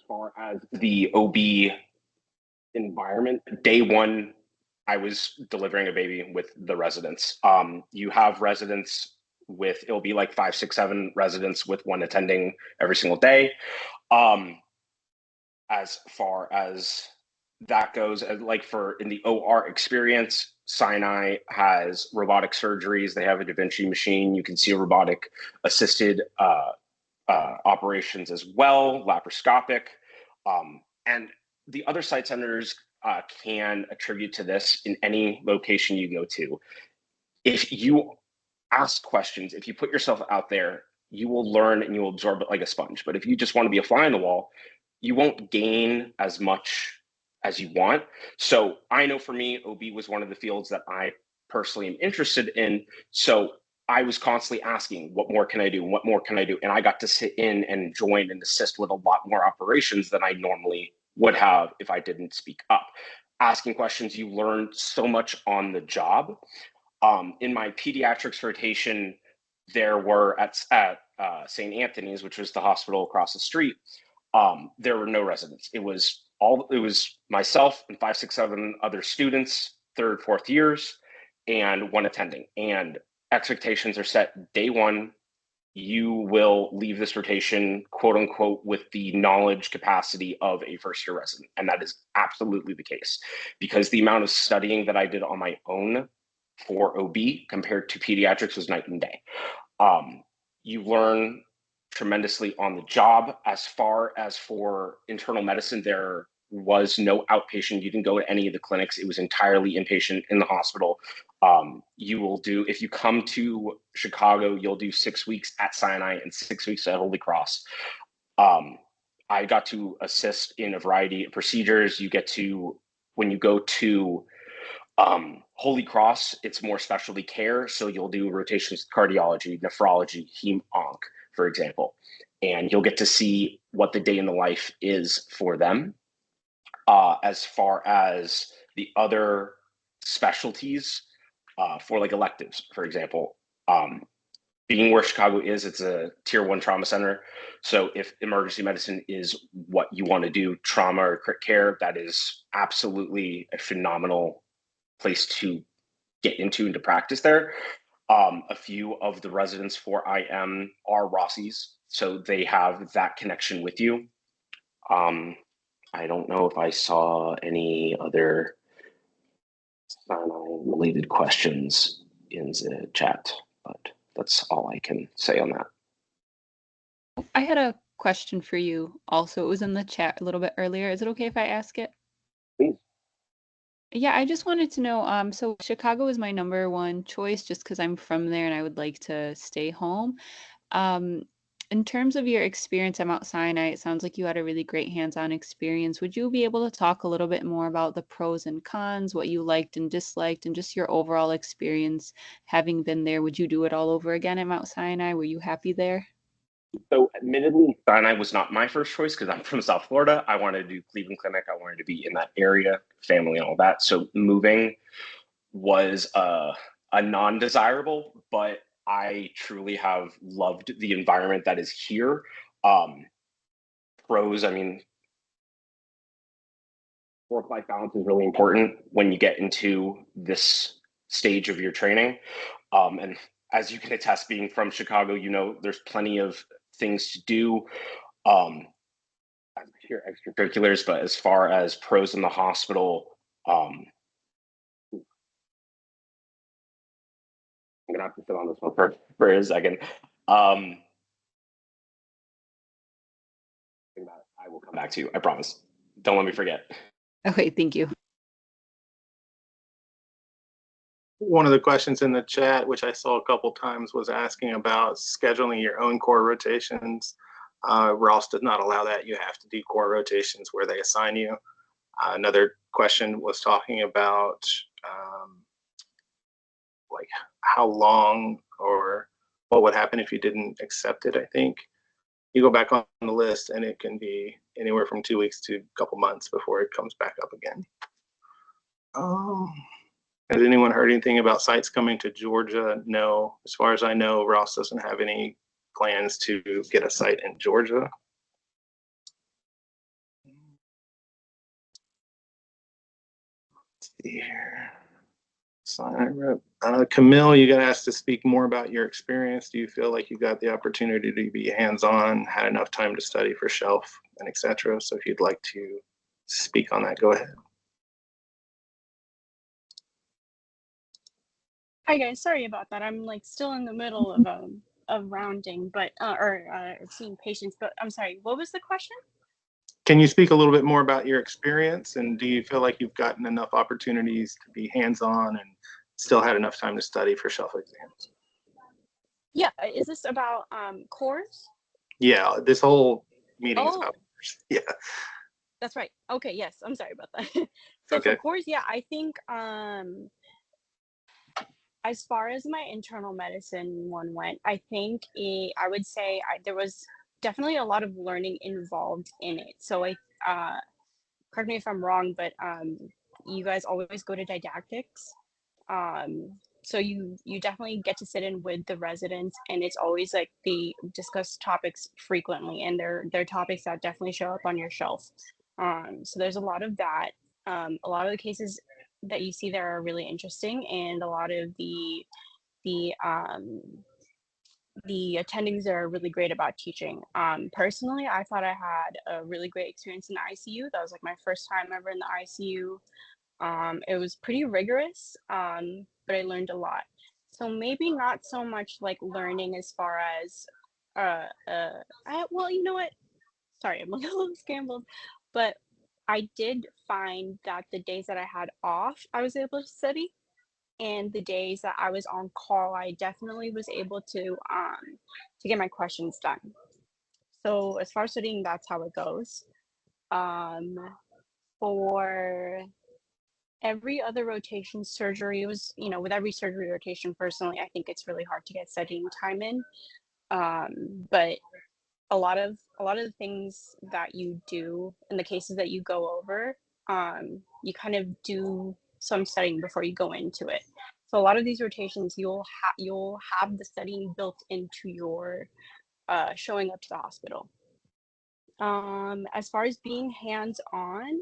S16: far as the OB environment, day one, I was delivering a baby with the residents. You have residents with, it'll be like 5, 6, 7 residents with one attending every single day. As far as that goes, like in the OR experience, Sinai has robotic surgeries. They have a Da Vinci machine. You can see a robotic assisted operations as well, laparoscopic. And the other site centers can attribute to this in any location you go to. If you ask questions, if you put yourself out there, you will learn and you will absorb it like a sponge. But if you just want to be a fly on the wall, you won't gain as much as you want. So I know for me, OB was one of the fields that I personally am interested in. So I was constantly asking, what more can I do? What more can I do? And I got to sit in and join and assist with a lot more operations than I normally would have if I didn't speak up. Asking questions, you learn so much on the job. In my pediatrics rotation, there were at St. Anthony's, which was the hospital across the street, there were no residents. It was myself and 5, 6, 7 other students, 3rd, 4th years, and one attending. And expectations are set day one. You will leave this rotation, quote unquote, with the knowledge capacity of a first year resident. And that is absolutely the case, because the amount of studying that I did on my own for OB compared to pediatrics was night and day. You learn tremendously on the job. As far as for internal medicine, there was no outpatient. You didn't go to any of the clinics. It was entirely inpatient in the hospital. You will do, if you come to Chicago, you'll do 6 weeks at Sinai and 6 weeks at Holy Cross. I got to assist in a variety of procedures. You get to, when you go to Holy Cross, it's more specialty care. So you'll do rotations, cardiology, nephrology, heme onc, for example, and you'll get to see what the day in the life is for them. As far as the other specialties, for like electives, for example, being where Chicago is, it's a tier 1 trauma center. So if emergency medicine is what you want to do, trauma or crit care, that is absolutely a phenomenal place to get into and to practice there. A few of the residents for IM are Rossies, so they have that connection with you. I don't know if I saw any other related questions in the chat, but that's all I can say on that.
S18: I had a question for you also. It was in the chat a little bit earlier. Is it okay if I ask it?
S16: Please.
S18: Yeah, I just wanted to know, so Chicago is my #1 choice just because I'm from there and I would like to stay home. In terms of your experience at Mount Sinai, it sounds like you had a really great hands-on experience. Would you be able to talk a little bit more about the pros and cons, what you liked and disliked, and just your overall experience having been there? Would you do it all over again at Mount Sinai? Were you happy there?
S16: So admittedly, Sinai was not my first choice because I'm from South Florida. I wanted to do Cleveland Clinic. I wanted to be in that area, family and all that. So moving was a non-desirable, but I truly have loved the environment that is here. Pros, I mean, work-life balance is really important when you get into this stage of your training. And as you can attest, being from Chicago, you know, there's plenty of things to do. Your extracurriculars, but as far as pros in the hospital, I'm gonna have to sit on this one for a second. I will come back to you. I promise. Don't let me forget.
S18: Okay, thank you.
S2: One of the questions in the chat, which I saw a couple times, was asking about scheduling your own core rotations. Ross does not allow that. You have to do core rotations where they assign you. Another question was talking about like how long or what would happen if you didn't accept it. I think you go back on the list and it can be anywhere from 2 weeks to a couple months before it comes back up again. Has anyone heard anything about sites coming to Georgia? No. As far as I know, Ross doesn't have any plans to get a site in Georgia. Let's see here. Camille, you got asked to speak more about your experience. Do you feel like you got the opportunity to be hands-on, had enough time to study for shelf, and etc.? So if you'd like to speak on that, go ahead.
S14: Hi guys, sorry about that. I'm like still in the middle of rounding, but seeing patients. But I'm sorry. What was the question?
S2: Can you speak a little bit more about your experience, and do you feel like you've gotten enough opportunities to be hands-on and still had enough time to study for shelf exams?
S14: Yeah, is this about cores?
S2: Yeah, this whole meeting is about cores. Yeah.
S14: That's right. Okay, yes. I'm sorry about that. So
S2: okay.
S14: For cores, yeah, I think as far as my internal medicine one went, I think I would say there was definitely a lot of learning involved in it. So correct me if I'm wrong, but you guys always go to didactics. So you definitely get to sit in with the residents, and it's always like they discuss topics frequently, and they're topics that definitely show up on your shelf. So there's a lot of that. A lot of the cases that you see there are really interesting, and a lot of the attendings are really great about teaching. Personally, I thought I had a really great experience in the ICU. That was like my first time ever in the ICU. It was pretty rigorous, but I learned a lot. So maybe not so much like learning as far as, well, you know what? Sorry, I'm a little scrambled, but I did find that the days that I had off, I was able to study. and the days that I was on call, I definitely was able to get my questions done. So as far as studying, that's how it goes. For every other rotation, surgery was, with every surgery rotation, personally, I think it's really hard to get studying time in. But a lot of the things that you do in the cases that you go over, you kind of do some studying before you go into it. So a lot of these rotations, you'll have the studying built into your showing up to the hospital. As far as being hands-on,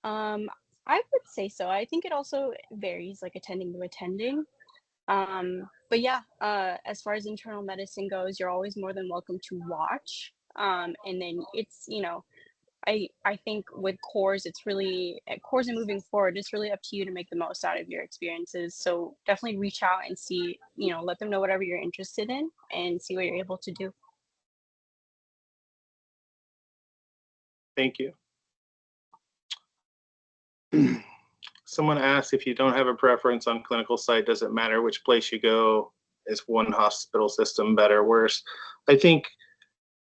S14: I would say so. I think it also varies, like attending to attending. But yeah, as far as internal medicine goes, you're always more than welcome to watch. And then it's, I think with cores, it's really cores and moving forward, it's really up to you to make the most out of your experiences. So definitely reach out and see, let them know whatever you're interested in and see what you're able to do.
S2: Thank you. Someone asked, if you don't have a preference on clinical site, does it matter which place you go? Is one hospital system better, worse? I think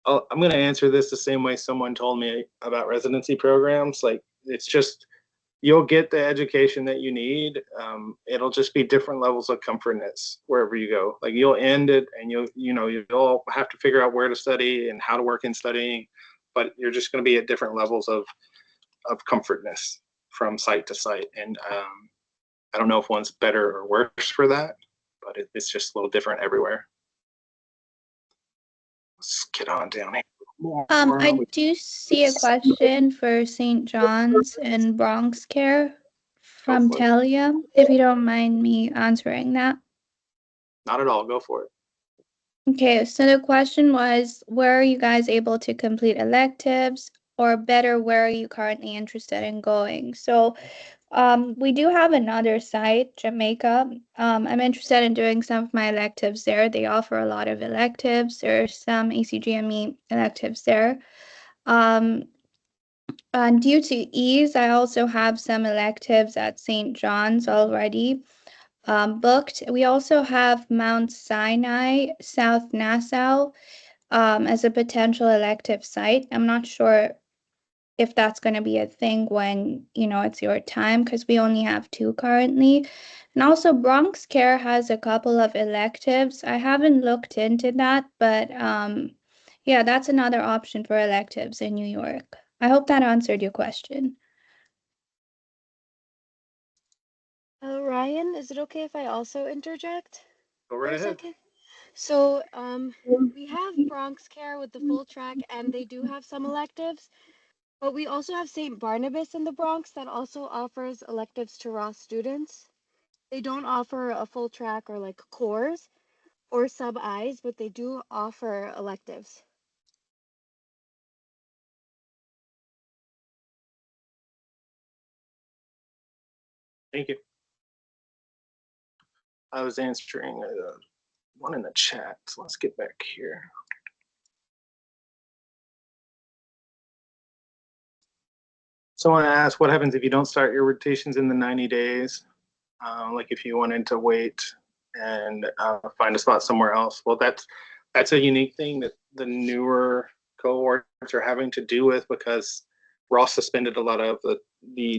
S2: I'm going to answer this the same way someone told me about residency programs. Like, it's just, you'll get the education that you need. It'll just be different levels of comfortness wherever you go. Like, you'll end it and you'll have to figure out where to study and how to work in studying, but you're just going to be at different levels of comfortness from site to site. And I don't know if one's better or worse for that, but it's just a little different everywhere. Let's get on down here.
S7: I do see a question for St. John's and Bronx Care from Talia, if you don't mind me answering that.
S2: Not at all. Go for it.
S7: Okay, so the question was, where are you guys able to complete electives? Or better, where are you currently interested in going? So we do have another site, Jamaica. I'm interested in doing some of my electives there. They offer a lot of electives. There's some ACGME electives there. And due to ease, I also have some electives at St. John's already booked. We also have Mount Sinai, South Nassau, as a potential elective site. I'm not sure if that's going to be a thing when, it's your time, because we only have 2 currently. And also Bronx Care has a couple of electives. I haven't looked into that, but yeah, that's another option for electives in New York. I hope that answered your question.
S5: Ryan, is it okay if I also interject?
S2: Go right ahead.
S5: So, we have Bronx Care with the full track, and they do have some electives, but we also have St. Barnabas in the Bronx that also offers electives to Ross students. They don't offer a full track or like cores or sub-Is, but they do offer electives.
S2: Thank you. I was answering one in the chat, so let's get back here. Someone asked, what happens if you don't start your rotations in the 90 days? Like if you wanted to wait and find a spot somewhere else. Well, that's a unique thing that the newer cohorts are having to do with, because Ross suspended a lot of the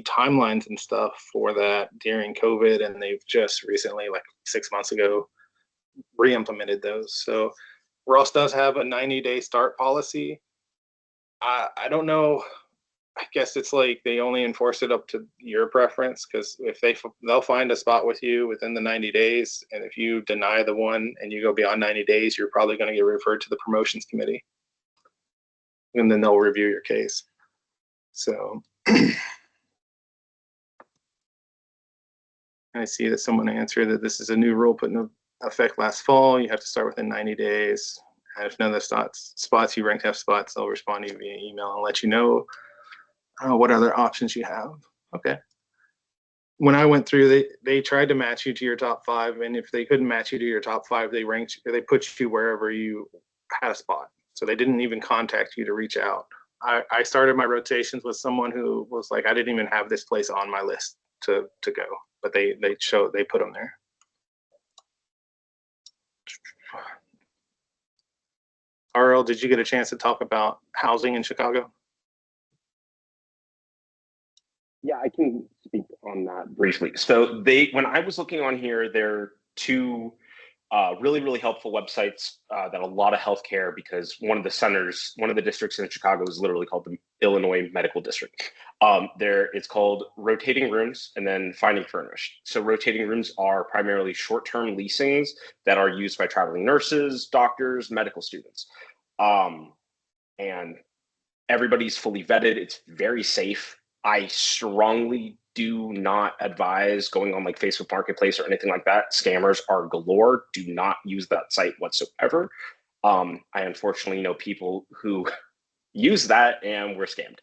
S2: timelines and stuff for that during COVID, and they've just recently, like 6 months ago, re-implemented those. So Ross does have a 90-day start policy. I don't know. I guess it's like they only enforce it up to your preference, because if they'll find a spot with you within the 90 days, and if you deny the one and you go beyond 90 days, you're probably going to get referred to the promotions committee, and then they'll review your case. So I see that someone answered that this is a new rule put in effect last fall. You have to start within 90 days. And if none of the spots you ranked have spots, they'll respond to you via email and let you know what other options you have. Okay. When I went through, they tried to match you to your top 5, and if they couldn't match you to your top 5, they put you wherever you had a spot. So they didn't even contact you to reach out. I started my rotations with someone who was like, I didn't even have this place on my list to go. but they put them there. RL, did you get a chance to talk about housing in Chicago?
S16: Yeah, I can speak on that briefly. So when I was looking on here, there are two really, really helpful websites that a lot of healthcare, because one of the districts in Chicago is literally called the Illinois Medical District. It's called Rotating Rooms and then Finding Furnished. So rotating rooms are primarily short-term leasings that are used by traveling nurses, doctors, medical students. And everybody's fully vetted. It's very safe. I strongly do not advise going on like Facebook Marketplace or anything like that. Scammers are galore. Do not use that site whatsoever. I unfortunately know people who use that and were scammed.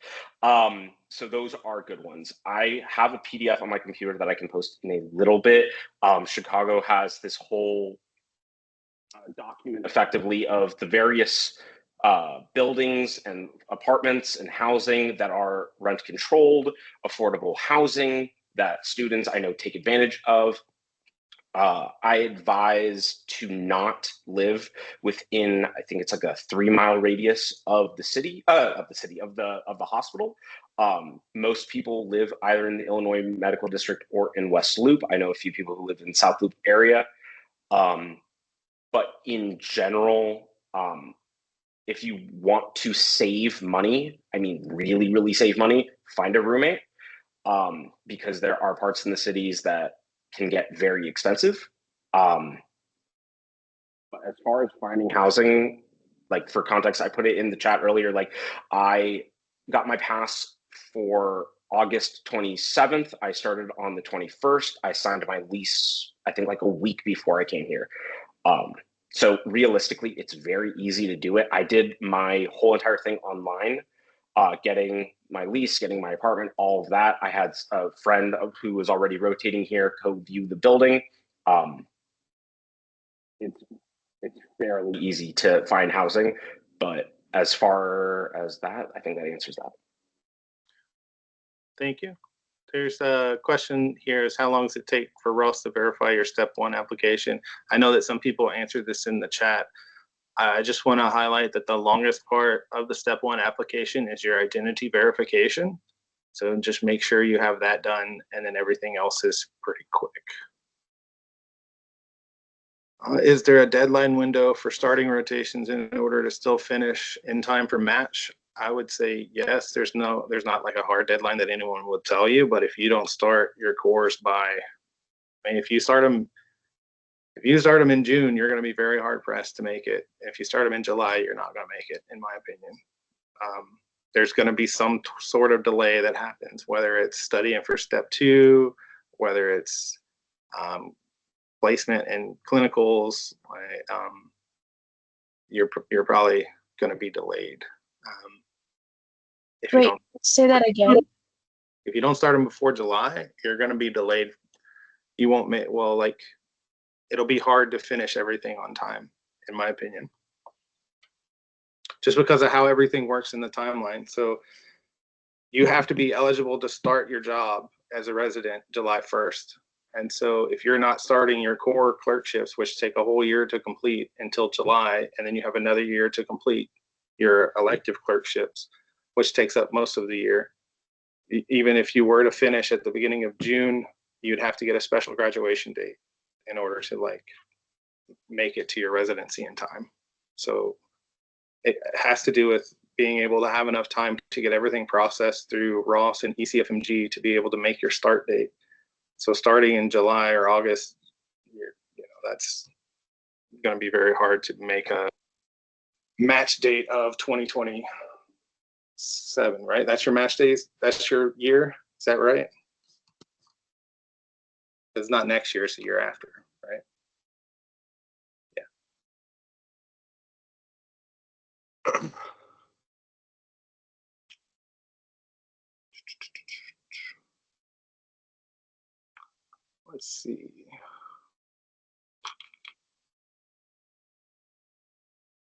S16: So those are good ones. I have a PDF on my computer that I can post in a little bit. Chicago has this whole document effectively of the various buildings and apartments and housing that are rent controlled, affordable housing that students I know take advantage of. I advise to not live within, I think it's like a 3-mile radius of the hospital. Most people live either in the Illinois Medical District or in West Loop. I know a few people who live in South Loop area. But in general, if you want to save money, I mean, really, really save money, find a roommate, because there are parts in the cities that can get very expensive. But as far as finding housing, like for context, I put it in the chat earlier, like I got my pass for August 27th. I started on the 21st. I signed my lease, I think like a week before I came here. So realistically, it's very easy to do it. I did my whole entire thing online, getting my lease, getting my apartment, all of that. I had a friend who was already rotating here co-view the building. It's fairly easy to find housing, but as far as that, I think that answers that.
S2: Thank you. There's a question here is how long does it take for Ross to verify your step 1 application? I know that some people answered this in the chat. I just want to highlight that the longest part of the step 1 application is your identity verification. So just make sure you have that done, and then everything else is pretty quick. Is there a deadline window for starting rotations in order to still finish in time for match? I would say yes. There's not like a hard deadline that anyone would tell you, but if you don't start your course by, I mean, if you start them in June, you're going to be very hard pressed to make it. If you start them in July, you're not going to make it, in my opinion. There's going to be some sort of delay that happens, whether it's studying for step 2, whether it's placement in clinicals. You're probably going to be delayed.
S19: Wait, say that again.
S2: If you don't start them before July, you're going to be delayed. You won't make, well, like, it'll be hard to finish everything on time, in my opinion, just because of how everything works in the timeline. So you have to be eligible to start your job as a resident July 1st. And so if you're not starting your core clerkships, which take a whole year to complete until July, and then you have another year to complete your elective clerkships, which takes up most of the year. Even if you were to finish at the beginning of June, you'd have to get a special graduation date in order to like make it to your residency in time. So it has to do with being able to have enough time to get everything processed through Ross and ECFMG to be able to make your start date. So starting in July or August, that's going to be very hard to make a match date of 2027, right? That's your match days. That's your year. Is that right? It's not next year, it's the year after, right? Yeah. Let's see.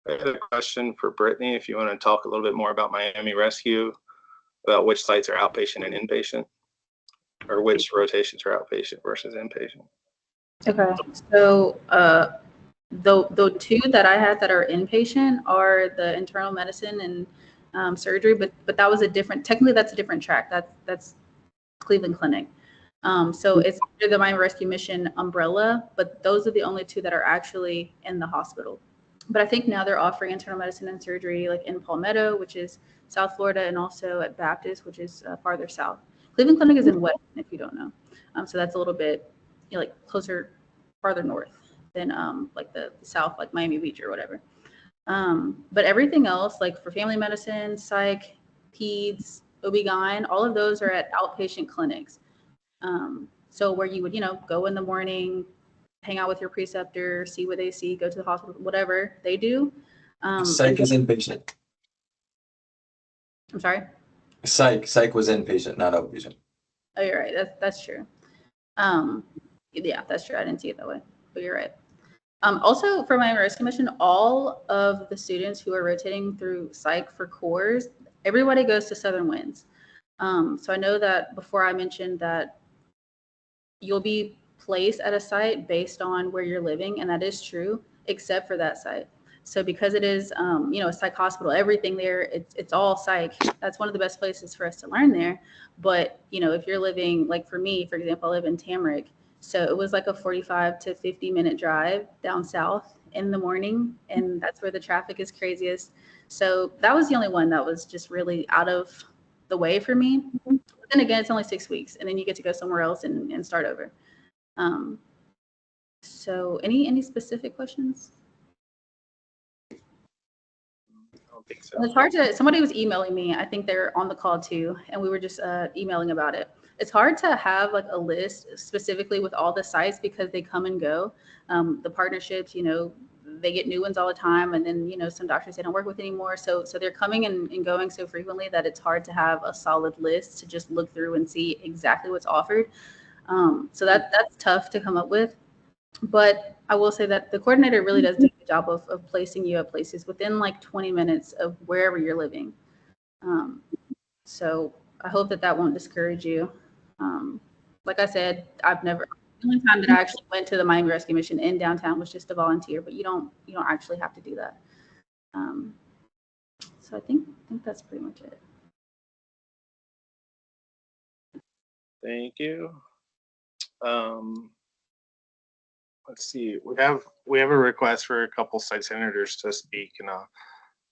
S2: I had a question for Brittany, if you want to talk a little bit more about Miami Rescue, about which sites are outpatient and inpatient. or which rotations are outpatient versus inpatient?
S12: Okay, so the two that I had that are inpatient are the internal medicine and surgery, but that was a different. Technically, that's a different track. That's Cleveland Clinic. So it's under the Miami Rescue Mission umbrella, but those are the only two that are actually in the hospital. But I think now they're offering internal medicine and surgery like in Palmetto, which is South Florida, and also at Baptist, which is farther south. Cleveland Clinic is in West, if you don't know. So that's a little bit like closer, farther north than like the south, like Miami Beach or whatever. But everything else, like for family medicine, psych, peds, OB-GYN, all of those are at outpatient clinics. So where you would, go in the morning, hang out with your preceptor, see what they see, go to the hospital, whatever they do.
S11: Psych is inpatient.
S12: I'm sorry?
S11: Psych was inpatient, not outpatient.
S12: Oh, you're right. That's true. Yeah, that's true. I didn't see it that way, but you're right. Also, for my Rescue Mission, all of the students who are rotating through psych for cores, everybody goes to Southern Winds. So I know that before I mentioned that you'll be placed at a site based on where you're living, and that is true, except for that site. So because it is, a psych hospital, everything there, it's all psych. That's one of the best places for us to learn there. But, if you're living, like for me, for example, I live in Tamarick. So it was like a 45 to 50-minute drive down south in the morning, and that's where the traffic is craziest. So that was the only one that was just really out of the way for me. But then again, it's only 6 weeks, and then you get to go somewhere else and start over. So any specific questions?
S2: I don't think so.
S12: It's hard to, somebody was emailing me, I think they're on the call too, and we were just emailing about it. It's hard to have like a list specifically with all the sites because they come and go. The partnerships, they get new ones all the time, and then, some doctors they don't work with anymore. So they're coming and going so frequently that it's hard to have a solid list to just look through and see exactly what's offered. So that's tough to come up with. But I will say that the coordinator really does do a good job of placing you at places within like 20 minutes of wherever you're living. So I hope that won't discourage you. Like I said, the only time that I actually went to the Miami Rescue Mission in downtown was just to volunteer, but you don't actually have to do that. So I think that's pretty much it.
S2: Thank you. Let's see. We have a request for a couple site senators to speak, and I'll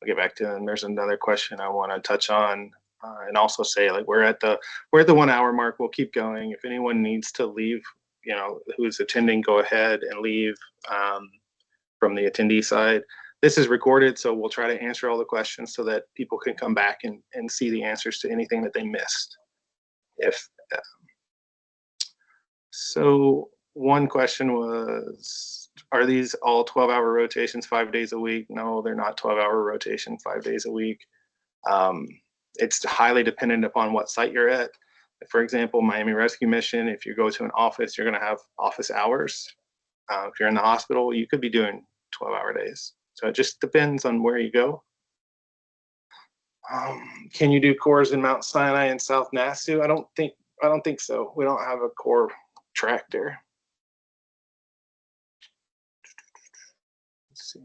S2: get back to them. There's another question I want to touch on, and also say like we're at the 1 hour mark. We'll keep going. If anyone needs to leave, who's attending, go ahead and leave from the attendee side. This is recorded, so we'll try to answer all the questions so that people can come back and see the answers to anything that they missed. So one question was, are these all 12-hour rotations 5 days a week? No, they're not 12-hour rotation 5 days a week. It's highly dependent upon what site you're at. For example, Miami Rescue Mission, if you go to an office, you're going to have office hours. If you're in the hospital, you could be doing 12-hour days. So it just depends on where you go. Can you do cores in Mount Sinai and South Nassau? I don't think so. We don't have a core track there. Let's see.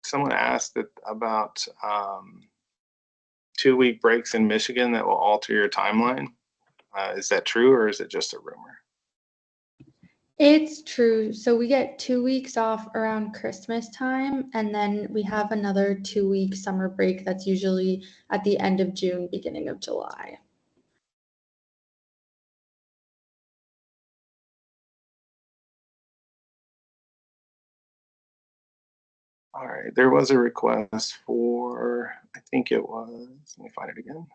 S2: Someone asked about 2-week breaks in Michigan that will alter your timeline. Is that true, or is it just a rumor?
S9: It's true. So we get 2 weeks off around Christmas time, and then we have another 2-week summer break that's usually at the end of June, beginning of July.
S2: All right, there was a request for, I think it was, let me find it again.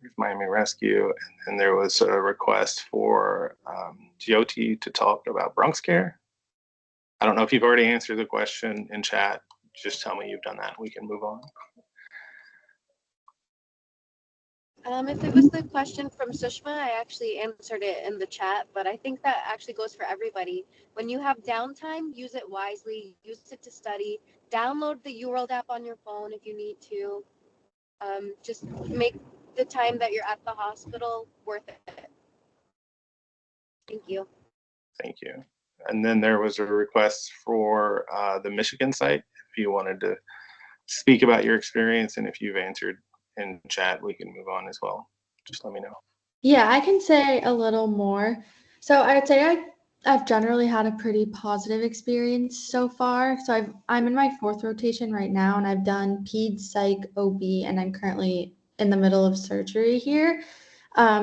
S2: Here's Miami Rescue, and then there was a request for Jyoti to talk about Bronx Care. I don't know if you've already answered the question in chat. Just tell me you've done that. We can move on.
S5: If it was the question from Sushma, I actually answered it in the chat, but I think that actually goes for everybody. When you have downtime, use it wisely, use it to study, download the UWorld app on your phone if you need to. Just make the time that you're at the hospital worth it. Thank you.
S2: Thank you. And then there was a request for the Michigan site. If you wanted to speak about your experience, and if you've answered in chat, we can move on as well. Just let me know.
S9: Yeah, I can say a little more. So I'd say I've generally had a pretty positive experience so far. So I'm in my 4th rotation right now, and I've done ped, psych, OB, and I'm currently in the middle of surgery here.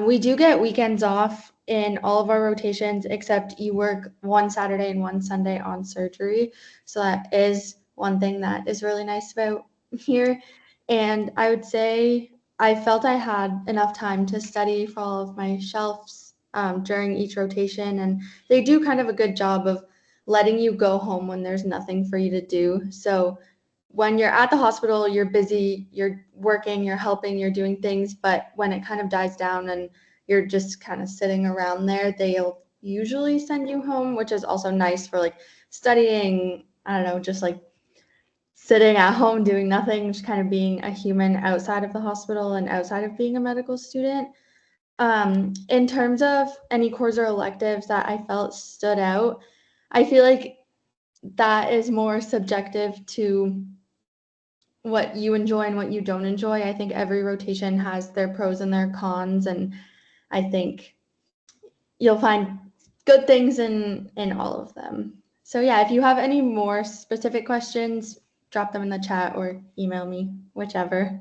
S9: We do get weekends off in all of our rotations, except you work one Saturday and one Sunday on surgery. So that is one thing that is really nice about here. And I would say I felt I had enough time to study for all of my shelves during each rotation. And they do kind of a good job of letting you go home when there's nothing for you to do. So when you're at the hospital, you're busy, you're working, you're helping, you're doing things, but when it kind of dies down and you're just kind of sitting around there, they'll usually send you home, which is also nice for like studying, I don't know, just like sitting at home doing nothing, just kind of being a human outside of the hospital and outside of being a medical student. In terms of any course or electives that I felt stood out, I feel like that is more subjective to what you enjoy and what you don't enjoy. I think every rotation has their pros and their cons, and I think you'll find good things in all of them. So yeah, if you have any more specific questions, drop them in the chat or email me, whichever.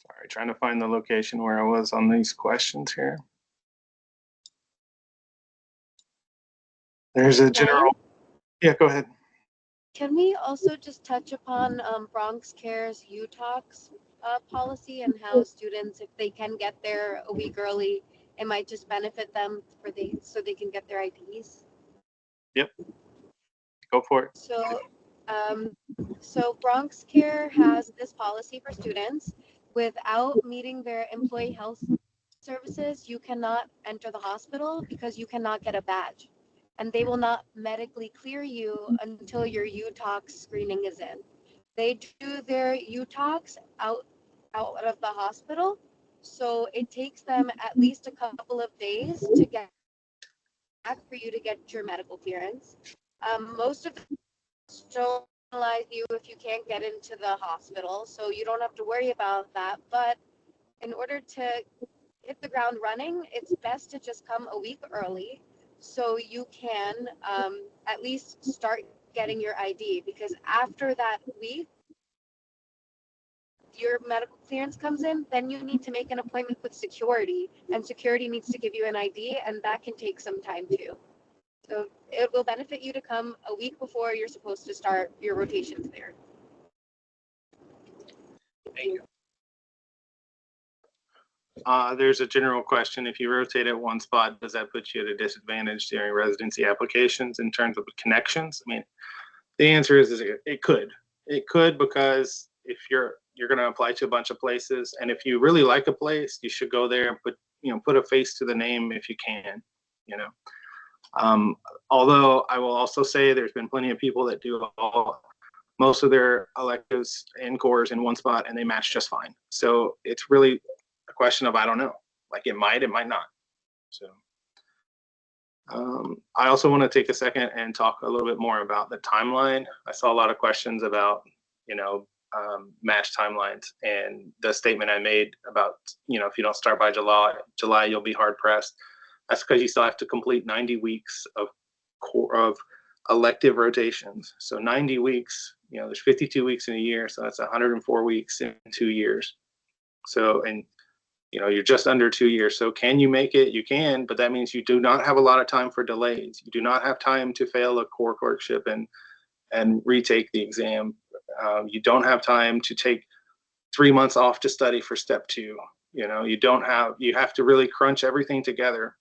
S2: Sorry, trying to find the location where I was on these questions here. There's a general. Yeah, go ahead.
S5: Can we also just touch upon Bronx Care's UTalks policy and how students, if they can get there a week early, it might just benefit them so they can get their IDs?
S2: Yep. Go for it.
S5: So Bronx Care has this policy for students. Without meeting their employee health services, you cannot enter the hospital because you cannot get a badge. And they will not medically clear you until your UTalks screening is in. They do their UTalks out of the hospital. So it takes them at least a couple of days to get back for you to get your medical clearance. Most of them don't penalize you if you can't get into the hospital, so you don't have to worry about that. But in order to hit the ground running, it's best to just come a week early so you can at least start getting your ID, because after that week, your medical clearance comes in, then you need to make an appointment with security, and security needs to give you an ID, and that can take some time too. So it will benefit you to come a week before you're supposed to start your rotations there.
S2: Thank you. There's a general question. If you rotate at one spot, does that put you at a disadvantage during residency applications in terms of connections? I mean, the answer is it could. It could, because if you're going to apply to a bunch of places, and if you really like a place, you should go there and put a face to the name if you can, you know. Although I will also say there's been plenty of people that do most of their electives and cores in one spot and they match just fine. So it's really a question of, I don't know, like it might not. So I also want to take a second and talk a little bit more about the timeline. I saw a lot of questions about, match timelines, and the statement I made about, if you don't start by July, you'll be hard pressed. That's because you still have to complete 90 weeks of elective rotations. So 90 weeks there's 52 weeks in a year, so that's 104 weeks in 2 years. So, and you're just under 2 years. So can you make it? You can, but that means you do not have a lot of time for delays. You do not have time to fail a core clerkship and retake the exam. You don't have time to take 3 months off to study for step 2. You have to really crunch everything together.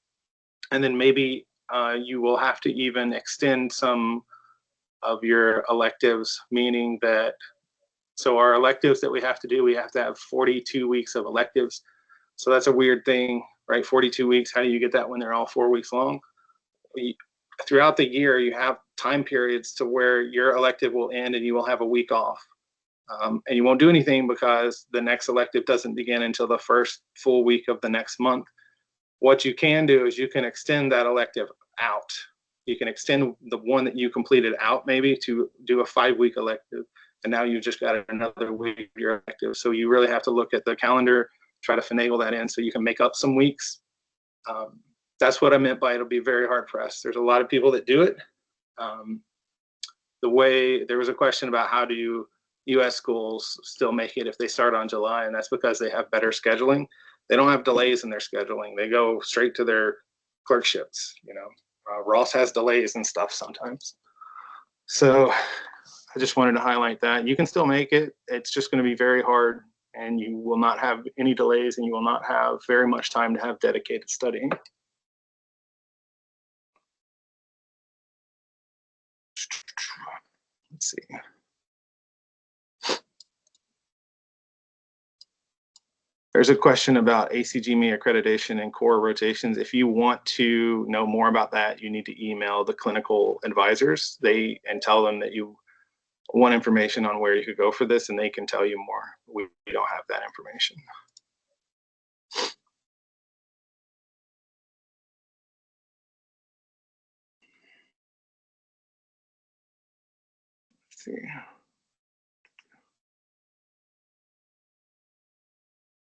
S2: And then maybe you will have to even extend some of your electives, meaning that, so our electives that we have to do, we have to have 42 weeks of electives. So that's a weird thing, right? 42 weeks, how do you get that when they're all 4 weeks long? Throughout the year, you have time periods to where your elective will end and you will have a week off. And you won't do anything because the next elective doesn't begin until the first full week of the next month. What you can do is you can extend that elective out. You can extend the one that you completed out maybe to do a 5-week elective. And now you've just got another week of your elective. So you really have to look at the calendar, try to finagle that in so you can make up some weeks. That's what I meant by it'll be very hard pressed. There's a lot of people that do it. There was a question about how do US schools still make it if they start on July, and that's because they have better scheduling. They don't have delays in their scheduling. They go straight to their clerkships. Ross has delays and stuff sometimes. So I just wanted to highlight that. You can still make it. It's just going to be very hard, and you will not have any delays, and you will not have very much time to have dedicated studying. Let's see. There's a question about ACGME accreditation and core rotations. If you want to know more about that, you need to email the clinical advisors and tell them that you want information on where you could go for this, and they can tell you more. We don't have that information. Let's see.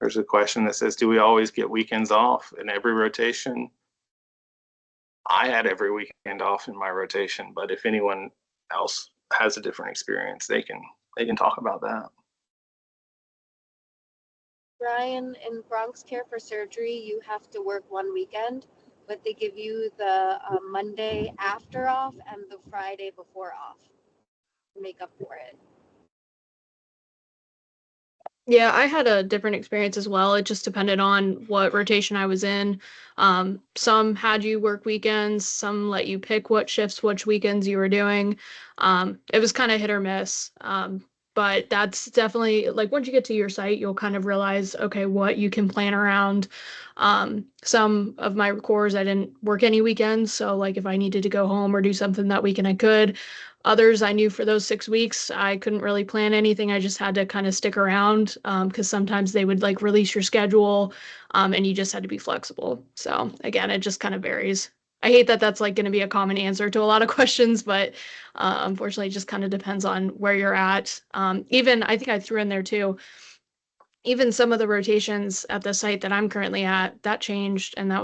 S2: There's a question that says, do we always get weekends off in every rotation? I had every weekend off in my rotation, but if anyone else has a different experience, they can talk about that.
S5: Ryan, in Bronx Care for Surgery, you have to work one weekend, but they give you the Monday after off and the Friday before off to make up for it.
S4: Yeah, I had a different experience as well. It just depended on what rotation I was in. Some had you work weekends, some let you pick what shifts, which weekends you were doing. It was kind of hit or miss. But that's definitely, like, once you get to your site, you'll kind of realize, okay, what you can plan around. Some of my cores, I didn't work any weekends. So, like, if I needed to go home or do something that weekend, I could. Others, I knew for those 6 weeks, I couldn't really plan anything. I just had to kind of stick around because sometimes they would like release your schedule and you just had to be flexible. So again, it just kind of varies. I hate that that's like going to be a common answer to a lot of questions, but unfortunately, it just kind of depends on where you're at. Even I think I threw in there too, even some of the rotations at the site that I'm currently at, that changed. And I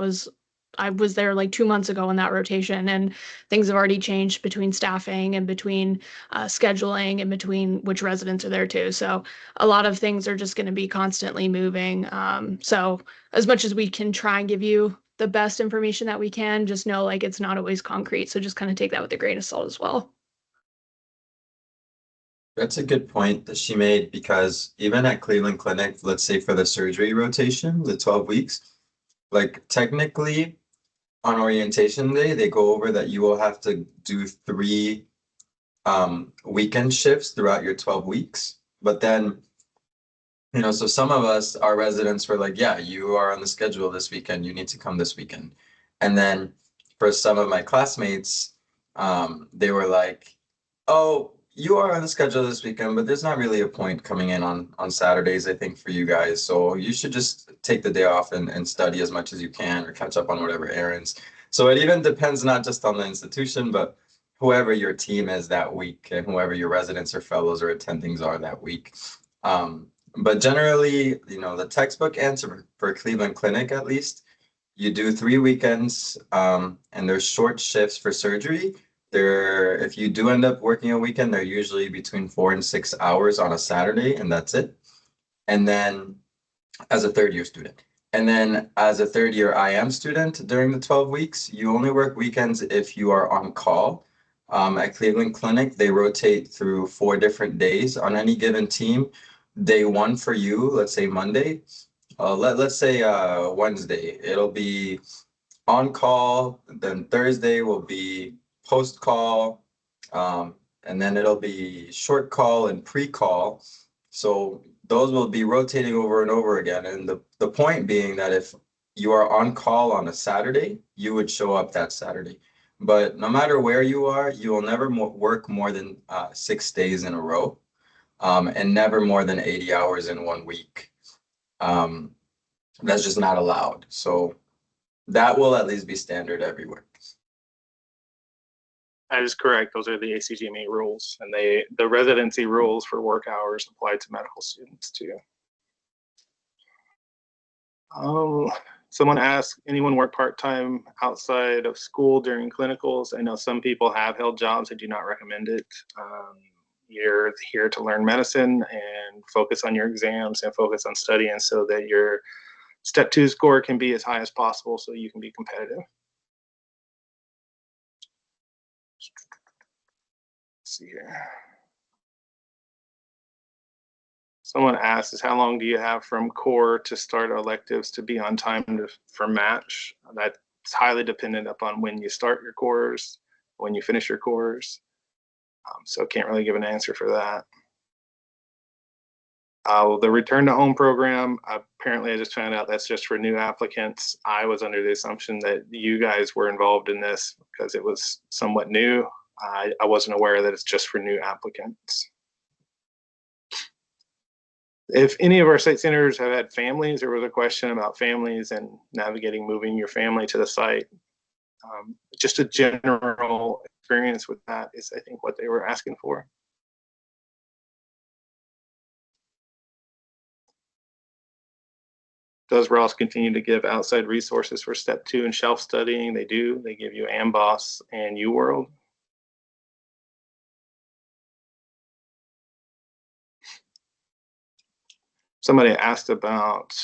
S4: was there like 2 months ago in that rotation, and things have already changed between staffing and between scheduling and between which residents are there too. So a lot of things are just going to be constantly moving. So as much as we can try and give you the best information that we can, just know like it's not always concrete. So just kind of take that with a grain of salt as well.
S11: That's a good point that she made, because even at Cleveland Clinic, let's say for the surgery rotation, the 12 weeks, like technically on orientation day, they go over that you will have to do 3 weekend shifts throughout your 12 weeks. But then, so some of us, our residents were like, yeah, you are on the schedule this weekend, you need to come this weekend. And then for some of my classmates, they were like, oh, you are on the schedule this weekend, but there's not really a point coming in on Saturdays, I think, for you guys. So you should just take the day off and study as much as you can or catch up on whatever errands. So it even depends not just on the institution, but whoever your team is that week and whoever your residents or fellows or attendings are that week. But generally, the textbook answer for Cleveland Clinic, at least, you do 3 weekends and there's short shifts for surgery. if you do end up working a weekend, they're usually between 4 and 6 hours on a Saturday, and that's it. And then as a third year student. And then as a third year IM student during the 12 weeks, you only work weekends if you are on call. At Cleveland Clinic, they rotate through 4 different days on any given team. Day one for you, let's say Monday. Let's say Wednesday, it'll be on call. Then Thursday will be post call, and then it'll be short call and pre-call. So those will be rotating over and over again. And the point being that if you are on call on a Saturday, you would show up that Saturday. But no matter where you are, you will never work more than 6 days in a row, and never more than 80 hours in 1 week. That's just not allowed. So that will at least be standard everywhere.
S2: That is correct. Those are the ACGMA rules, and the residency rules for work hours apply to medical students too. Someone asked, anyone work part-time outside of school during clinicals? I know some people have held jobs. I do not recommend it. You're here to learn medicine and focus on your exams and focus on studying so that your step 2 score can be as high as possible so you can be competitive. Let's see here. Someone asks, how long do you have from core to start electives to be on time for match? That's highly dependent upon when you start your course, when you finish your course. So can't really give an answer for that. The return to home program, apparently I just found out that's just for new applicants. I was under the assumption that you guys were involved in this because it was somewhat new. I wasn't aware that it's just for new applicants. If any of our site senators have had families, there was a question about families and navigating moving your family to the site. Just a general experience with that is, I think, what they were asking for. Does Ross continue to give outside resources for step 2 and shelf studying? They do. They give you AMBOSS and UWorld. Somebody asked about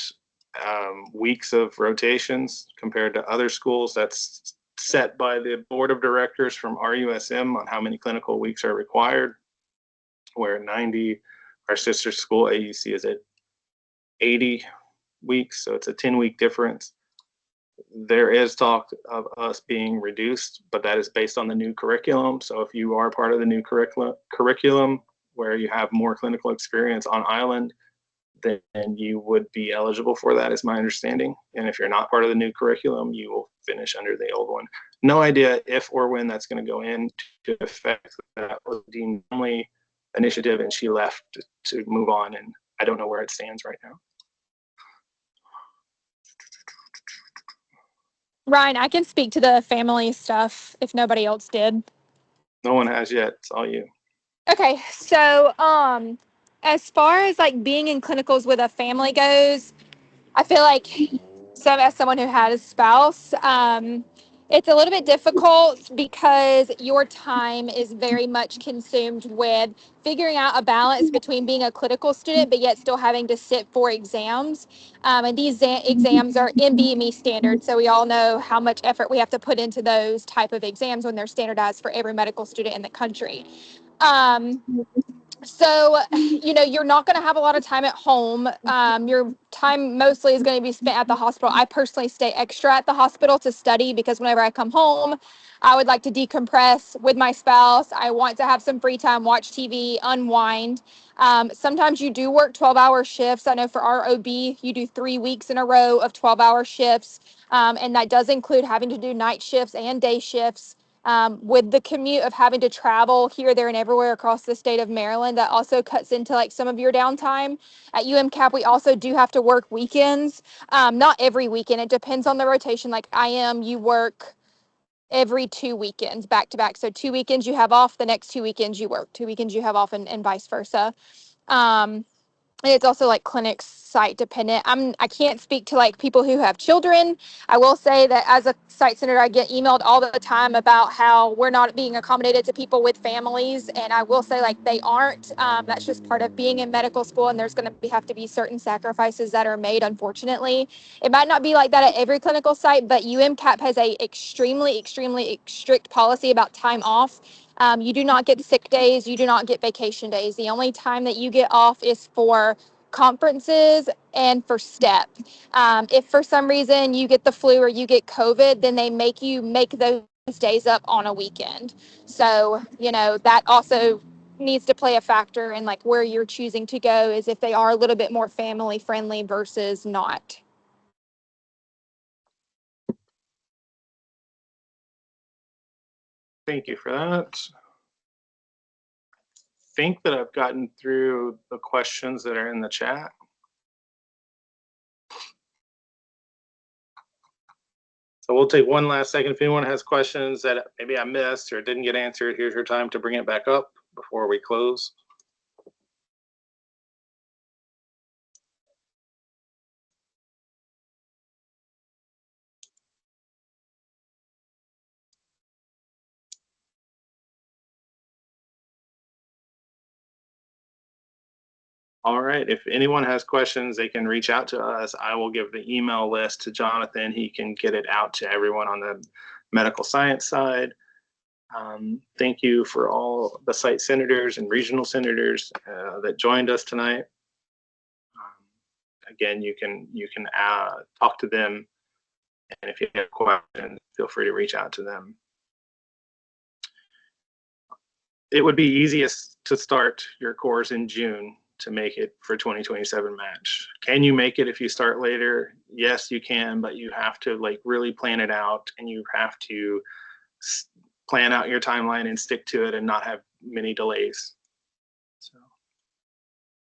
S2: weeks of rotations compared to other schools. That's set by the board of directors from RUSM on how many clinical weeks are required. We're at 90. Our sister school, AUC, is at 80 weeks, so it's a 10-week difference. There is talk of us being reduced, but that is based on the new curriculum. So if you are part of the new curriculum where you have more clinical experience on island, then you would be eligible for that, is my understanding. And if you're not part of the new curriculum, you will finish under the old one. No idea if or when that's going to go into effect. That was Dean Only initiative, and she left to move on, and I don't know where it stands right now.
S6: Ryan, I can speak to the family stuff if nobody else did.
S2: No one has yet. It's all you.
S6: Okay, so as far as like being in clinicals with a family goes, I feel like as someone who had a spouse, it's a little bit difficult because your time is very much consumed with figuring out a balance between being a clinical student but yet still having to sit for exams. And these exams are NBME standard, so we all know how much effort we have to put into those type of exams when they're standardized for every medical student in the country. So, you're not going to have a lot of time at home. Your time mostly is going to be spent at the hospital. I personally stay extra at the hospital to study because whenever I come home, I would like to decompress with my spouse. I want to have some free time, watch TV, unwind. Sometimes you do work 12-hour shifts. I know for our OB, you do 3 weeks in a row of 12-hour shifts. And that does include having to do night shifts and day shifts. With the commute of having to travel here, there, and everywhere across the state of Maryland, that also cuts into like some of your downtime. At UMCAP, we also do have to work weekends. Not every weekend. It depends on the rotation. Like you work every 2 weekends back to back. So 2 weekends you have off, the next 2 weekends you work. 2 weekends you have off, and vice versa. and it's also like clinic site dependent. I can't speak to like people who have children. I will say that as a site senator, I get emailed all the time about how we're not being accommodated to people with families, and I will say like they aren't. That's just part of being in medical school, and there's going to have to be certain sacrifices that are made. Unfortunately, it might not be like that at every clinical site, but UMCAP has a extremely strict policy about time off. You do not get sick days. You do not get vacation days. The only time that you get off is for conferences and for STEP. If for some reason you get the flu or you get COVID, then they make you make those days up on a weekend. So, you know, that also needs to play a factor in like where you're choosing to go, is if they are a little bit more family friendly versus not.
S2: Thank you for that. I think that I've gotten through the questions that are in the chat. So we'll take one last second. If anyone has questions that maybe I missed or didn't get answered, here's your time to bring it back up before we close. All right, if anyone has questions, they can reach out to us. I will give the email list to Jonathan. He can get it out to everyone on the medical science side. Thank you for all the site senators and regional senators that joined us tonight. Again, you can talk to them, and if you have questions, feel free to reach out to them. It would be easiest to start your course in June to make it for 2027 match. Can you make it if you start later? Yes, you can, but you have to like really plan it out, and you have to plan out your timeline and stick to it and not have many delays. So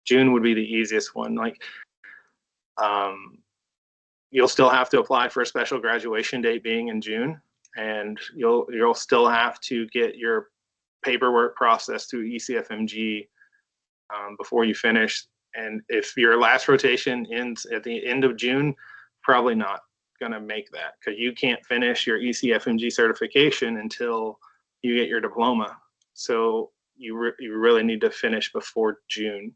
S2: June would be the easiest one. Like, you'll still have to apply for a special graduation date being in June, and you'll still have to get your paperwork processed through ECFMG before you finish. And if your last rotation ends at the end of June, probably not gonna make that, because you can't finish your ECFMG certification until you get your diploma. So you really need to finish before June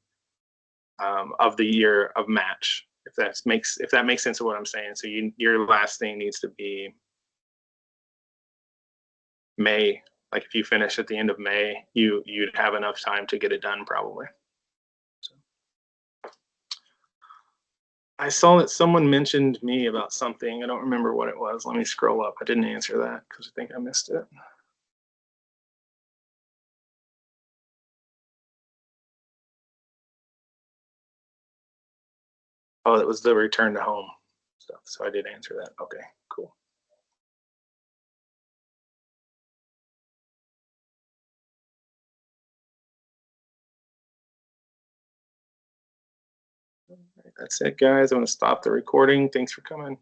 S2: of the year of match. If that makes sense of what I'm saying. So your last thing needs to be May. Like if you finish at the end of May, you'd have enough time to get it done probably. So. I saw that someone mentioned me about something. I don't remember what it was. Let me scroll up. I didn't answer that because I think I missed it. Oh, it was the return to home stuff. So I did answer that. Okay, cool. All right, that's it, guys. I'm going to stop the recording. Thanks for coming.